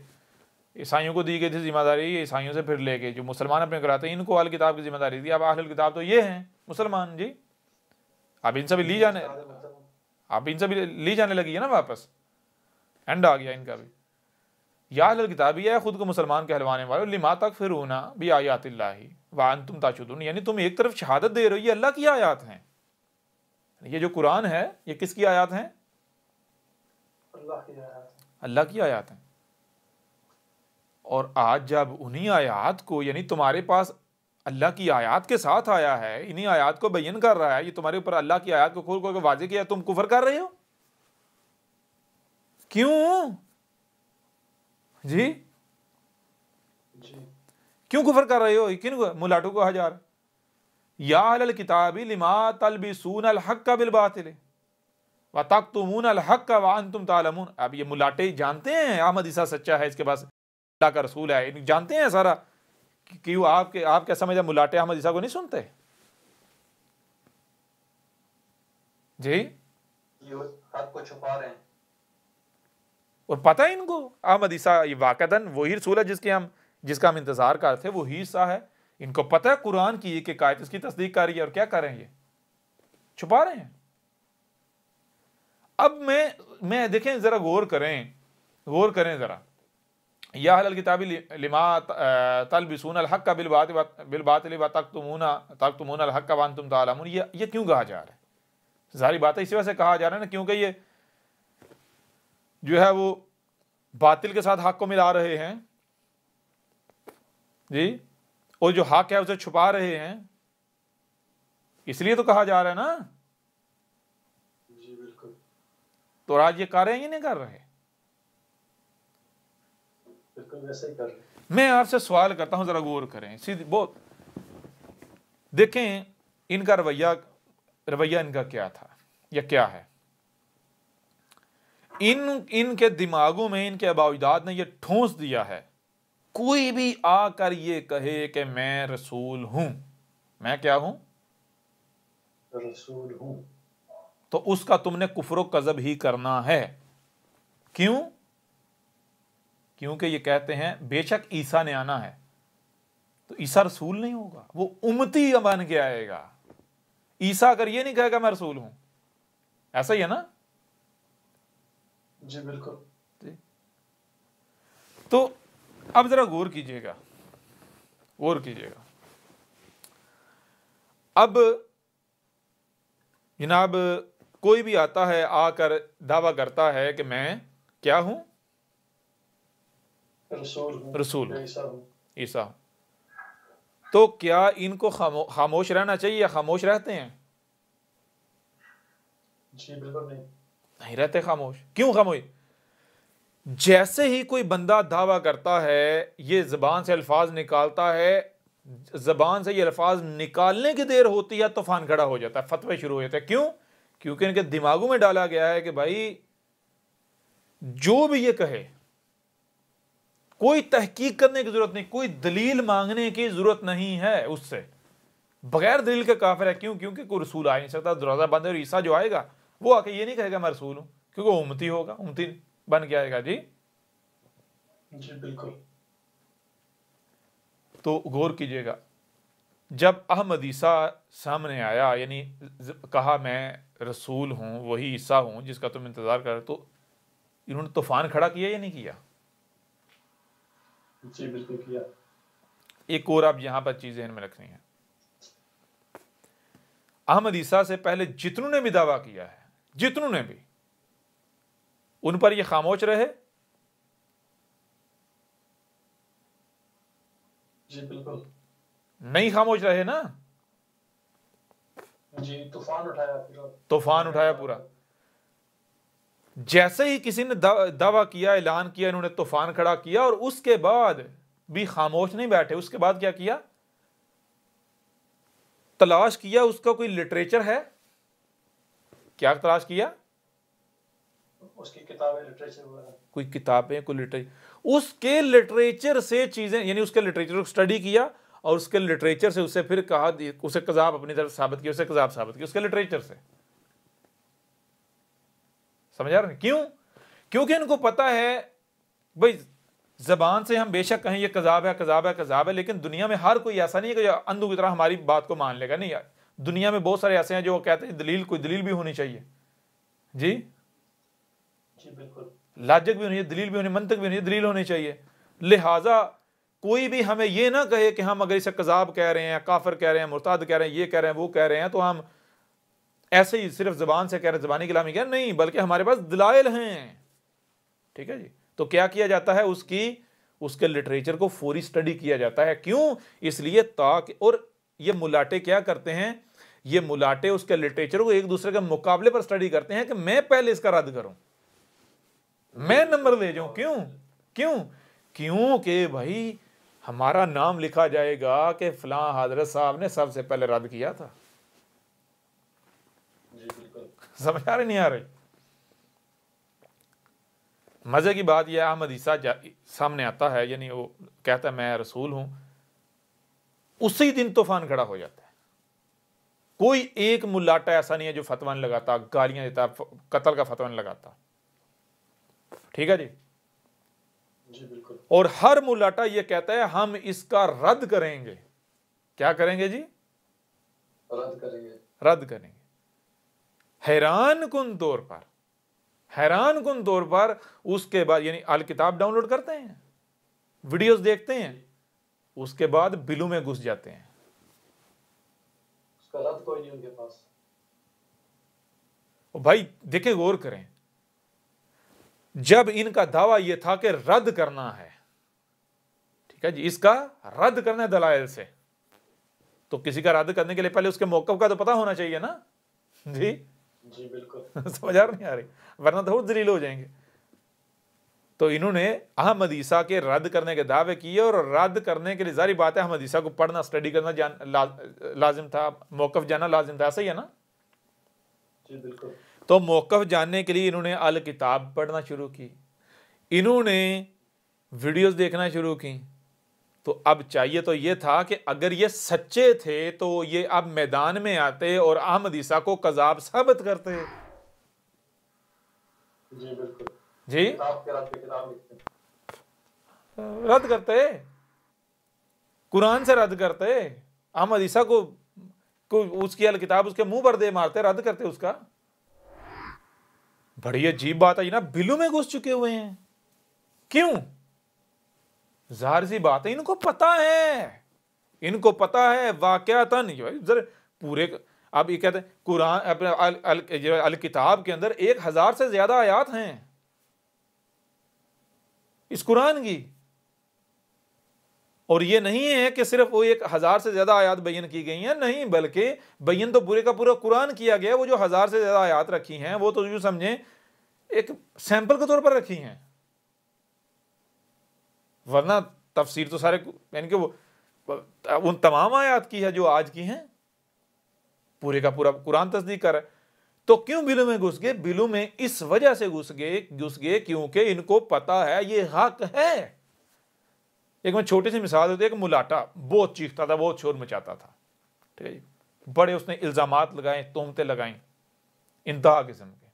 ईसाइयों को दी गई थी जिम्मेदारी, ईसाइयों से फिर लेके जो मुसलमान अपने कराते हैं, इनको अहल किताब की जिम्मेदारी दी। अब अहलुल किताब तो ये हैं मुसलमान जी। अब इनसे भी ली जाने लगी है ना वापस, एंड आ गया इनका भी। या अहलुल किताब है खुद को मुसलमान कहलवाने वाले, लिमा तकफिरूना भी आयातिल्लाहि व अंतुम तशहदून, यानी तुम एक तरफ शहादत दे रहे हो ये अल्लाह की आयत हैं। ये जो कुरान है ये किसकी आयत हैं? अल्लाह की आयत हैं। और आज जब उन्हीं आयात को, यानी तुम्हारे पास अल्लाह की आयत के साथ आया है, इन्हीं आयत को बयान कर रहा है, ये तुम्हारे ऊपर अल्लाह की आयत को खोल खोल के वाज़ेह किया, तुम कुफर कर रहे हो। क्यों जी? क्यों कुफर कर रहे हो? किन मुलाटों को हजार? या अहलल किताबी लिमा तलबिसून अल हक्क बिल बातिल व तक्तुमून अल हक्क व अंतुम तालमून। अब ये मुलाटे जानते हैं अहमद ईसा सच्चा है, इसके पास अल्लाह का रसूल है, जानते हैं सारा कि वो आप क्या समझे मुलाटे अहमद ईसा को नहीं सुनते जी? ये हक को छुपा रहे हैं। और पता है इनको अहमद ईसा ये वाकदन वही रसूल है जिसका हम इंतजार करते थे, वही ईसा है। इनको पता है कुरान की एक आयत इसकी तस्दीक कर रही है, और क्या कर रहे हैं? ये छुपा रहे हैं। अब मैं देखें जरा, गौर करें जरा। या अहलल किताबी लिमा तलबिसून अल हक्क बिल बातिल व तक्तुमून अल हक्क व अंतुम तालमून। ये क्यों कहा जा रहा है? सारी बातें इसी वजह से कहा जा रहा है ना, क्योंकि ये जो है वो बातिल के साथ हक को मिला रहे हैं जी, और जो हक है उसे छुपा रहे हैं, इसलिए तो कहा जा रहा है ना जी बिल्कुल। तो आज ये कर रहे हैं या नहीं कर रहे? बिल्कुल वैसे ही कर रहे हैं। मैं आपसे सवाल करता हूं, जरा गौर करें, सीधी बहुत देखें इनका रवैया इनका क्या था या क्या है। इनके दिमागों में, इनके आबाओजाद ने ये ठोंस दिया है, कोई भी आकर ये कहे कि मैं रसूल हूं, मैं क्या हूं, रसूल हूं, तो उसका तुमने कुफ्र कज़ब ही करना है। क्यों? क्योंकि ये कहते हैं बेशक ईसा ने आना है, तो ईसा रसूल नहीं होगा, वो उम्मती बन के आएगा। ईसा अगर ये नहीं कहेगा मैं रसूल हूं, ऐसा ही है ना? जी बिल्कुल। तो अब जरा गौर कीजिएगा, गौर कीजिएगा। अब जनाब कोई भी आता है, आकर दावा करता है कि मैं क्या हूं, रसूल हूं, रसूल ईसा हूं। ईसा हूं। तो क्या इनको खामोश रहना चाहिए या खामोश रहते हैं? जी बिल्कुल नहीं, नहीं रहते खामोश। क्यों खामोश? जैसे ही कोई बंदा दावा करता है, ये जबान से अल्फाज निकालता है, जबान से ये अल्फाज निकालने की देर होती है तूफान खड़ा हो जाता है, फतवे शुरू हो जाते हैं। क्यों? क्योंकि इनके दिमागों में डाला गया है कि भाई जो भी ये कहे, कोई तहकीक करने की जरूरत नहीं, कोई दलील मांगने की जरूरत नहीं है उससे, बगैर दलील के काफिर है। क्यों? क्योंकि कोई रसूल आ नहीं सकता, दरवाजा बंद है। और ईसा जो आएगा वो आके ये नहीं कहेगा मैं रसूल हूं, क्योंकि वो उम्मती होगा, उम्मती बन के आएगा। जी जी बिल्कुल। तो गौर कीजिएगा, जब अहमद ईसा सामने आया, यानी कहा मैं रसूल हूं, वही ईसा हूं जिसका तुम इंतजार कर, तो इन्होंने तूफान खड़ा किया या नहीं किया? जी बिल्कुल किया। एक और आप यहां पर चीज ध्यान में रखनी है, अहमद ईसा से पहले जितनों ने भी दावा किया है, जितनों ने भी, उन पर ये खामोश रहे? जी बिल्कुल नहीं खामोश रहे ना? जी, तूफान उठाया पूरा, तूफान उठाया पूरा। जैसे ही किसी ने दावा किया, ऐलान किया, इन्होंने तूफान खड़ा किया, और उसके बाद भी खामोश नहीं बैठे। उसके बाद क्या किया? तलाश किया, उसका कोई लिटरेचर है? क्या तलाश किया? उसकी किताबें, लिटरेचर वगैरह, कोई किताबें, कोई लिटरेचर, उसके लिटरेचर से चीजें, यानी उसके लिटरेचर को स्टडी किया, और उसके लिटरेचर से उसे फिर कहा, उसे कज़ाब अपनी तरफ साबित किया, उसे कज़ाब साबित किया उसके लिटरेचर से। समझ आ रहे हैं? क्यों? क्योंकि इनको पता है भाई, जबान से हम बेशक कहें ये कज़ाब है, कज़ाब है, कज़ाब है, लेकिन दुनिया में हर कोई ऐसा नहीं है कि अंधों की तरह हमारी बात को मान लेगा। नहीं यार, दुनिया में बहुत सारे ऐसे हैं जो कहते हैं दलील, कोई दलील भी होनी चाहिए। जी बिल्कुल, लाजिक भी होनी चाहिए, दलील भी होनी, मंतक भी होनी चाहिए, दलील होनी चाहिए। लिहाजा कोई भी हमें ये ना कहे कि हम अगर इसे कज़ाब कह रहे हैं, काफिर कह रहे हैं, मुर्ताद कह रहे हैं, ये कह रहे हैं, वो कह रहे हैं, तो हम ऐसे ही सिर्फ जबान से कह रहे हैं, जबानी कलामी कह रहे हैं, नहीं, बल्कि हमारे पास दलाइल हैं। ठीक है जी। तो क्या किया जाता है? उसके लिटरेचर को फौरी स्टडी किया जाता है। क्यों? इसलिए ताकि, और ये मुलाटे क्या करते हैं, ये मुलाटे उसके लिटरेचर को एक दूसरे के मुकाबले पर स्टडी करते हैं कि मैं पहले इसका रद्द करूं, मैं नंबर ले जाऊं। क्यों? क्यों? क्योंकि भाई हमारा नाम लिखा जाएगा कि फलां हजरत साहब ने सबसे पहले रद्द किया था। समझ आ रही नहीं आ रही? मजे की बात यह, अहमद ईसा सामने आता है, यानी वो कहता है मैं रसूल हूं, उसी दिन तूफान खड़ा हो जाता है। कोई एक मुलाटा ऐसा नहीं है जो फतवा नहीं लगाता, गालियां देता, कत्ल का फतवा नहीं लगाता। ठीक है जी। जी बिल्कुल। और हर मुलाटा ये कहता है हम इसका रद्द करेंगे। क्या करेंगे जी? रद्द करेंगे, रद्द करेंगे। हैरान कुन तौर पर, हैरान कुन तौर पर उसके बाद, यानी अल किताब डाउनलोड करते हैं, वीडियोस देखते हैं, उसके बाद बिलू में घुस जाते हैं। उसका रद्द कोई नहीं उनके पास। भाई देखे, गौर करें, जब इनका दावा यह था कि रद्द करना है, ठीक है जी, इसका रद्द करना है दलाइल से, तो किसी का रद्द करने के लिए पहले उसके मौक़िफ़ का तो पता होना चाहिए ना। जी जी बिल्कुल। समझ आ नहीं आ रही? वरना तो और दलील हो जाएंगे। तो इन्होंने अहमद ईसा के रद्द करने के दावे किए, और रद्द करने के लिए जारी बात है अहमद ईसा को पढ़ना, स्टडी करना लाजिम था, मौक़िफ़ जाना लाजिम था। ऐसा ही है ना? जी बिल्कुल। तो मौक़िफ़ जानने के लिए इन्होंने अल किताब पढ़ना शुरू की, इन्होंने वीडियोस देखना शुरू की। तो अब चाहिए तो ये था कि अगर ये सच्चे थे तो ये अब मैदान में आते और अहमद ईसा को कज़ाब साबित करते। जी बिल्कुल जी किताब के रद्द पे किताब लिखते हैं। रद्द करते, कुरान से रद्द करते, अहमद ईसा को उसकी अल किताब उसके मुंह पर दे मारते, रद्द करते उसका। बड़ी अजीब बात है ना, बिलू में घुस चुके हुए हैं। क्यों? जाहिर सी बात है, इनको पता है, इनको पता है वाकयातन जरा पूरे। अब ये कहते हैं कुरान अपने अल किताब के अंदर 1000 से ज्यादा आयात हैं इस कुरान की, और ये नहीं है कि सिर्फ वो 1000 से ज्यादा आयात बयान की गई हैं, नहीं, बल्कि बयान तो पूरे का पूरा कुरान किया गया। वो जो 1000 से ज्यादा आयात रखी हैं वो तो यूं समझें एक सैंपल के तौर पर रखी हैं, वरना तफसीर तो सारे यानी कि वो उन तमाम आयात की है जो आज की हैं, पूरे का पूरा कुरान तस्दीक कर रहा है। तो क्यों बिलू में घुस गए? बिलू में इस वजह से घुस गए क्योंकि इनको पता है ये हक है। एक मैं छोटी सी मिसाल देती है, एक मुलाटा बहुत चीखता था, बहुत शोर मचाता था, ठीक है जी, बड़े उसने इल्जामात लगाए, तोहमतें लगाई इंतहा किस्म के।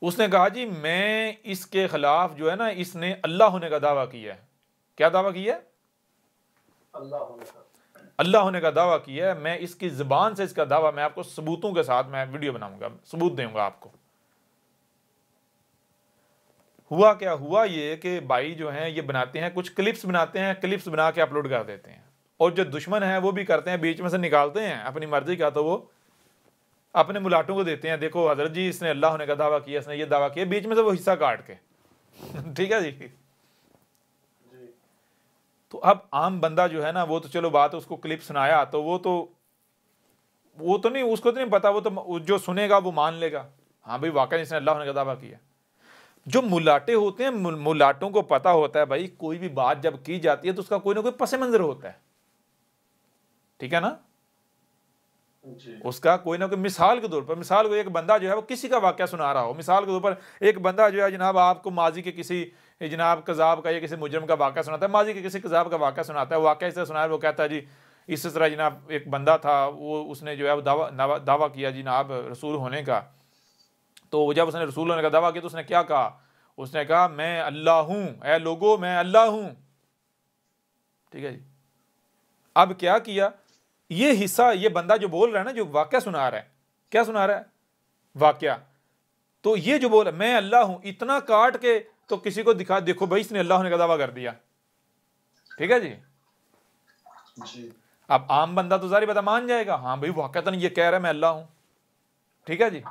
उसने कहा जी मैं इसके खिलाफ जो है ना, इसने अल्लाह होने का दावा किया है। क्या दावा किया है? अल्लाह होने का दावा किया है। मैं इसकी जुबान से इसका दावा, मैं आपको सबूतों के साथ मैं वीडियो बनाऊंगा, सबूत दूंगा आपको। हुआ क्या? हुआ ये कि भाई जो हैं ये बनाते हैं, कुछ क्लिप्स बनाते हैं, क्लिप्स बना के अपलोड कर देते हैं, और जो दुश्मन है वो भी करते हैं, बीच में से निकालते हैं अपनी मर्जी का, तो वो अपने मुलाटों को देते हैं, देखो हजरत जी इसने अल्लाह होने का दावा किया, इसने ये दावा किया, बीच में से वो हिस्सा काट के ठीक है जी। तो अब आम बंदा जो है ना, वो तो चलो बात उसको क्लिप सुनाया तो वो तो नहीं, उसको तो नहीं पता, वो तो जो सुनेगा वो मान लेगा हाँ भाई वाकई इसने अल्लाह होने का दावा किया। जो मुलाटे होते हैं, मुलाटों को पता होता है भाई कोई भी बात जब की जाती है तो उसका कोई ना कोई पस मंजर होता है, ठीक है ना, उसका कोई ना कोई। मिसाल के तौर पर, मिसाल को एक बंदा जो है वो किसी का वाकया सुना रहा हो, मिसाल के तौर पर एक बंदा जो है जनाब आपको माजी के किसी जनाब कज़ाब का या किसी मुजरम का वाकया सुनाता है, माजी के किसी कज़ाब का वाकया सुनाता है, वाकया इससे सुनाया, वो कहता है जी इस तरह जनाब एक बंदा था, वो उसने जो है वो दावा किया जनाब रसूल होने का। तो जब उसने रसूल होने का दावा किया तो उसने क्या कहा? उसने कहा मैं अल्लाह हूं, ऐ लोगो मैं अल्लाह हूं, ठीक है जी। अब क्या किया, ये हिस्सा, ये बंदा जो बोल रहा है ना, जो वाकया सुना रहा है, क्या सुना रहा है? वाकया। तो ये जो बोल मैं अल्लाह हूं, इतना काट के तो किसी को दिखा, देखो भाई इसने अल्लाह होने का दावा कर दिया, ठीक है जी। अब आम बंदा तो जारी बता मान जाएगा, हाँ भाई वाकया ये कह रहा है मैं अल्लाह हूं, ठीक है जी।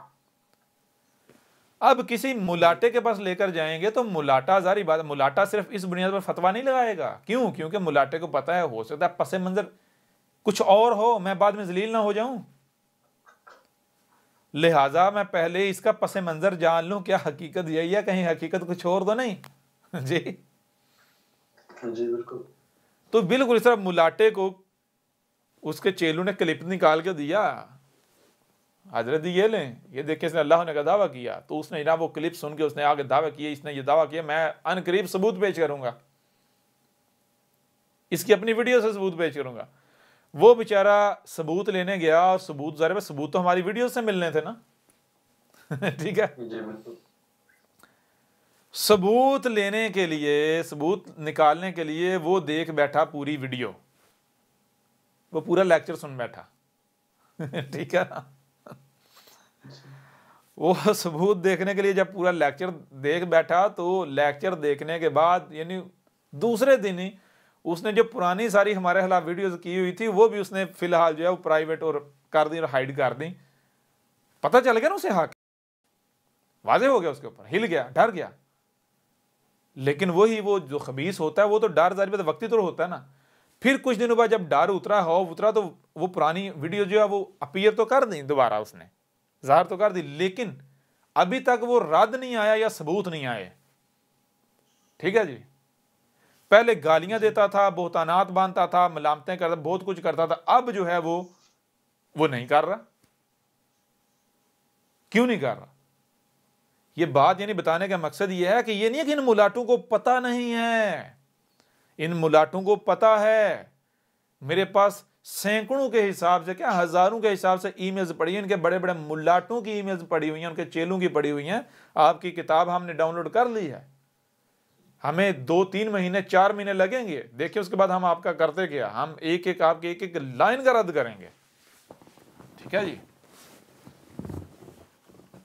अब किसी मुलाटे के पास लेकर जाएंगे तो मुलाटा, जारी बात, मुलाटा सिर्फ इस बुनियाद पर फतवा नहीं लगाएगा। क्यों? क्योंकि मुलाटे को पता है हो सकता है पस मंजर कुछ और हो, मैं बाद में जलील ना हो जाऊं, लिहाजा मैं पहले इसका पस मंजर जान लूं, क्या हकीकत यही है, कहीं हकीकत कुछ और तो नहीं जी। बिल्कुल। तो बिल्कुल इस तरह मुलाटे को उसके चेलों ने क्लिप निकाल के दिया, हजरत ये लें, ये देखिए इसने अल्लाह ने का दावा किया। तो उसने ना वो क्लिप सुन के उसने आगे दावा किया, इसने ये दावा किया, मैं अनकरीब सबूत पेश करूंगा, इसकी अपनी वीडियो से सबूत पेश करूंगा। वो बेचारा सबूत लेने गया, और सबूत ज़ाहिर है सबूत तो हमारी वीडियो से मिलने थे ना ठीक है। सबूत लेने के लिए, सबूत निकालने के लिए वो देख बैठा पूरी वीडियो, वो पूरा लेक्चर सुन बैठा ठीक है ना। वो सबूत देखने के लिए जब पूरा लेक्चर देख बैठा, तो लेक्चर देखने के बाद यानी दूसरे दिन ही उसने जो पुरानी सारी हमारे खिलाफ वीडियोस की हुई थी वो भी उसने फिलहाल जो है वो प्राइवेट और कर दी और हाइड कर दी। पता चल गया ना उसे, हक वाजे हो गया, उसके ऊपर हिल गया, डर गया। लेकिन वही वो जो खबीस होता है वो तो डर जारी बात वक्ती तो होता है ना। फिर कुछ दिनों बाद जब डर उतरा तो वो पुरानी वीडियो जो है वो अपीयर तो कर दी दोबारा, उसने ज़ाहिर तो कर दी, लेकिन अभी तक वो रद्द नहीं आया या सबूत नहीं आए, ठीक है जी। पहले गालियां देता था, बोहतानात बांधता था, मलामतें करता, बहुत कुछ करता था, अब जो है वो नहीं कर रहा। क्यों नहीं कर रहा? ये बात यानी बताने का मकसद ये है कि ये नहीं है कि इन मुलाटों को पता नहीं है, इन मुलाटों को पता है। मेरे पास सैकड़ों के हिसाब से, क्या हजारों के हिसाब से ईमेल्स पड़ी हैं, इनके बड़े बड़े मुलाटों की ईमेल्स पड़ी हुई हैं, उनके चेलों की पड़ी हुई हैं। आपकी किताब हमने डाउनलोड कर ली है, हमें 2-3 महीने 4 महीने लगेंगे, देखिए उसके बाद हम आपका करते क्या, हम एक एक आपकी एक एक लाइन का रद्द करेंगे। ठीक है जी।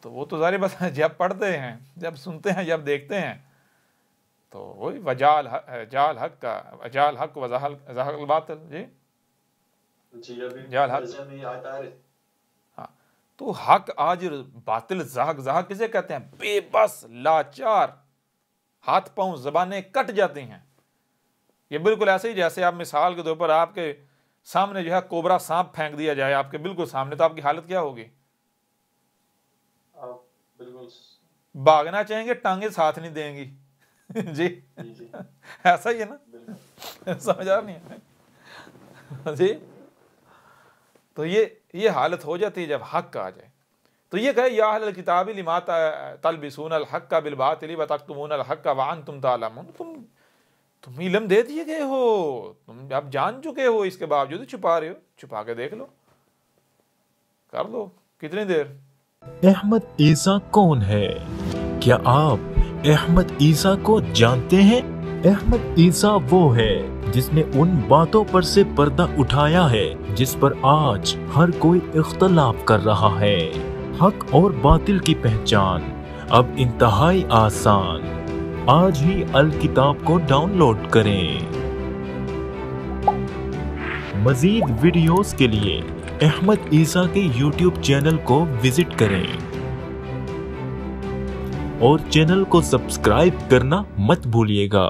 तो वो तो जारी बात है, जब पढ़ते हैं, जब सुनते हैं, जब देखते हैं, तो वही वजाल हक का वजाल हक वज़हल बातिल जी अभी जाल हक। हाँ, तो हक आज बातिल ज़हक किसे कहते हैं? बेबस, लाचार, हाथ पांव ज़बानें कट जाती हैं। ये बिल्कुल ऐसे ही जैसे आप मिसाल के तौर पर आपके सामने जो है कोबरा सांप फेंक दिया जाए आपके बिल्कुल सामने, तो आपकी हालत क्या होगी? आप बिल्कुल भागना चाहेंगे, टांगे साथ नहीं देंगी। जी, जी। ऐसा ही है ना, समझ आ नहीं है जी। तो ये हालत हो जाती है जब हक आ जाए। तो ये कहे या अहलल किताबी लिमा तलबिसूनल हक्का बिल बातिल व तक्तुमूनल हक्का व अंतुम तालमून। तुम इल्म दे दिए गए हो, तुम अब जान चुके हो, इसके बावजूद छुपा रहे हो। छुपा के देख लो, कर लो, कितनी देर। अहमद ईसा कौन है? क्या आप अहमद ईसा को जानते हैं? अहमद ईसा वो है जिसने उन बातों पर से पर्दा उठाया है जिस पर आज हर कोई इख्तलाफ कर रहा है। हक और बातिल की पहचान अब इंतहाई आसान। आज ही अल किताब को डाउनलोड करें। मजीद वीडियोस के लिए अहमद ईसा के YouTube चैनल को विजिट करें और चैनल को सब्सक्राइब करना मत भूलिएगा।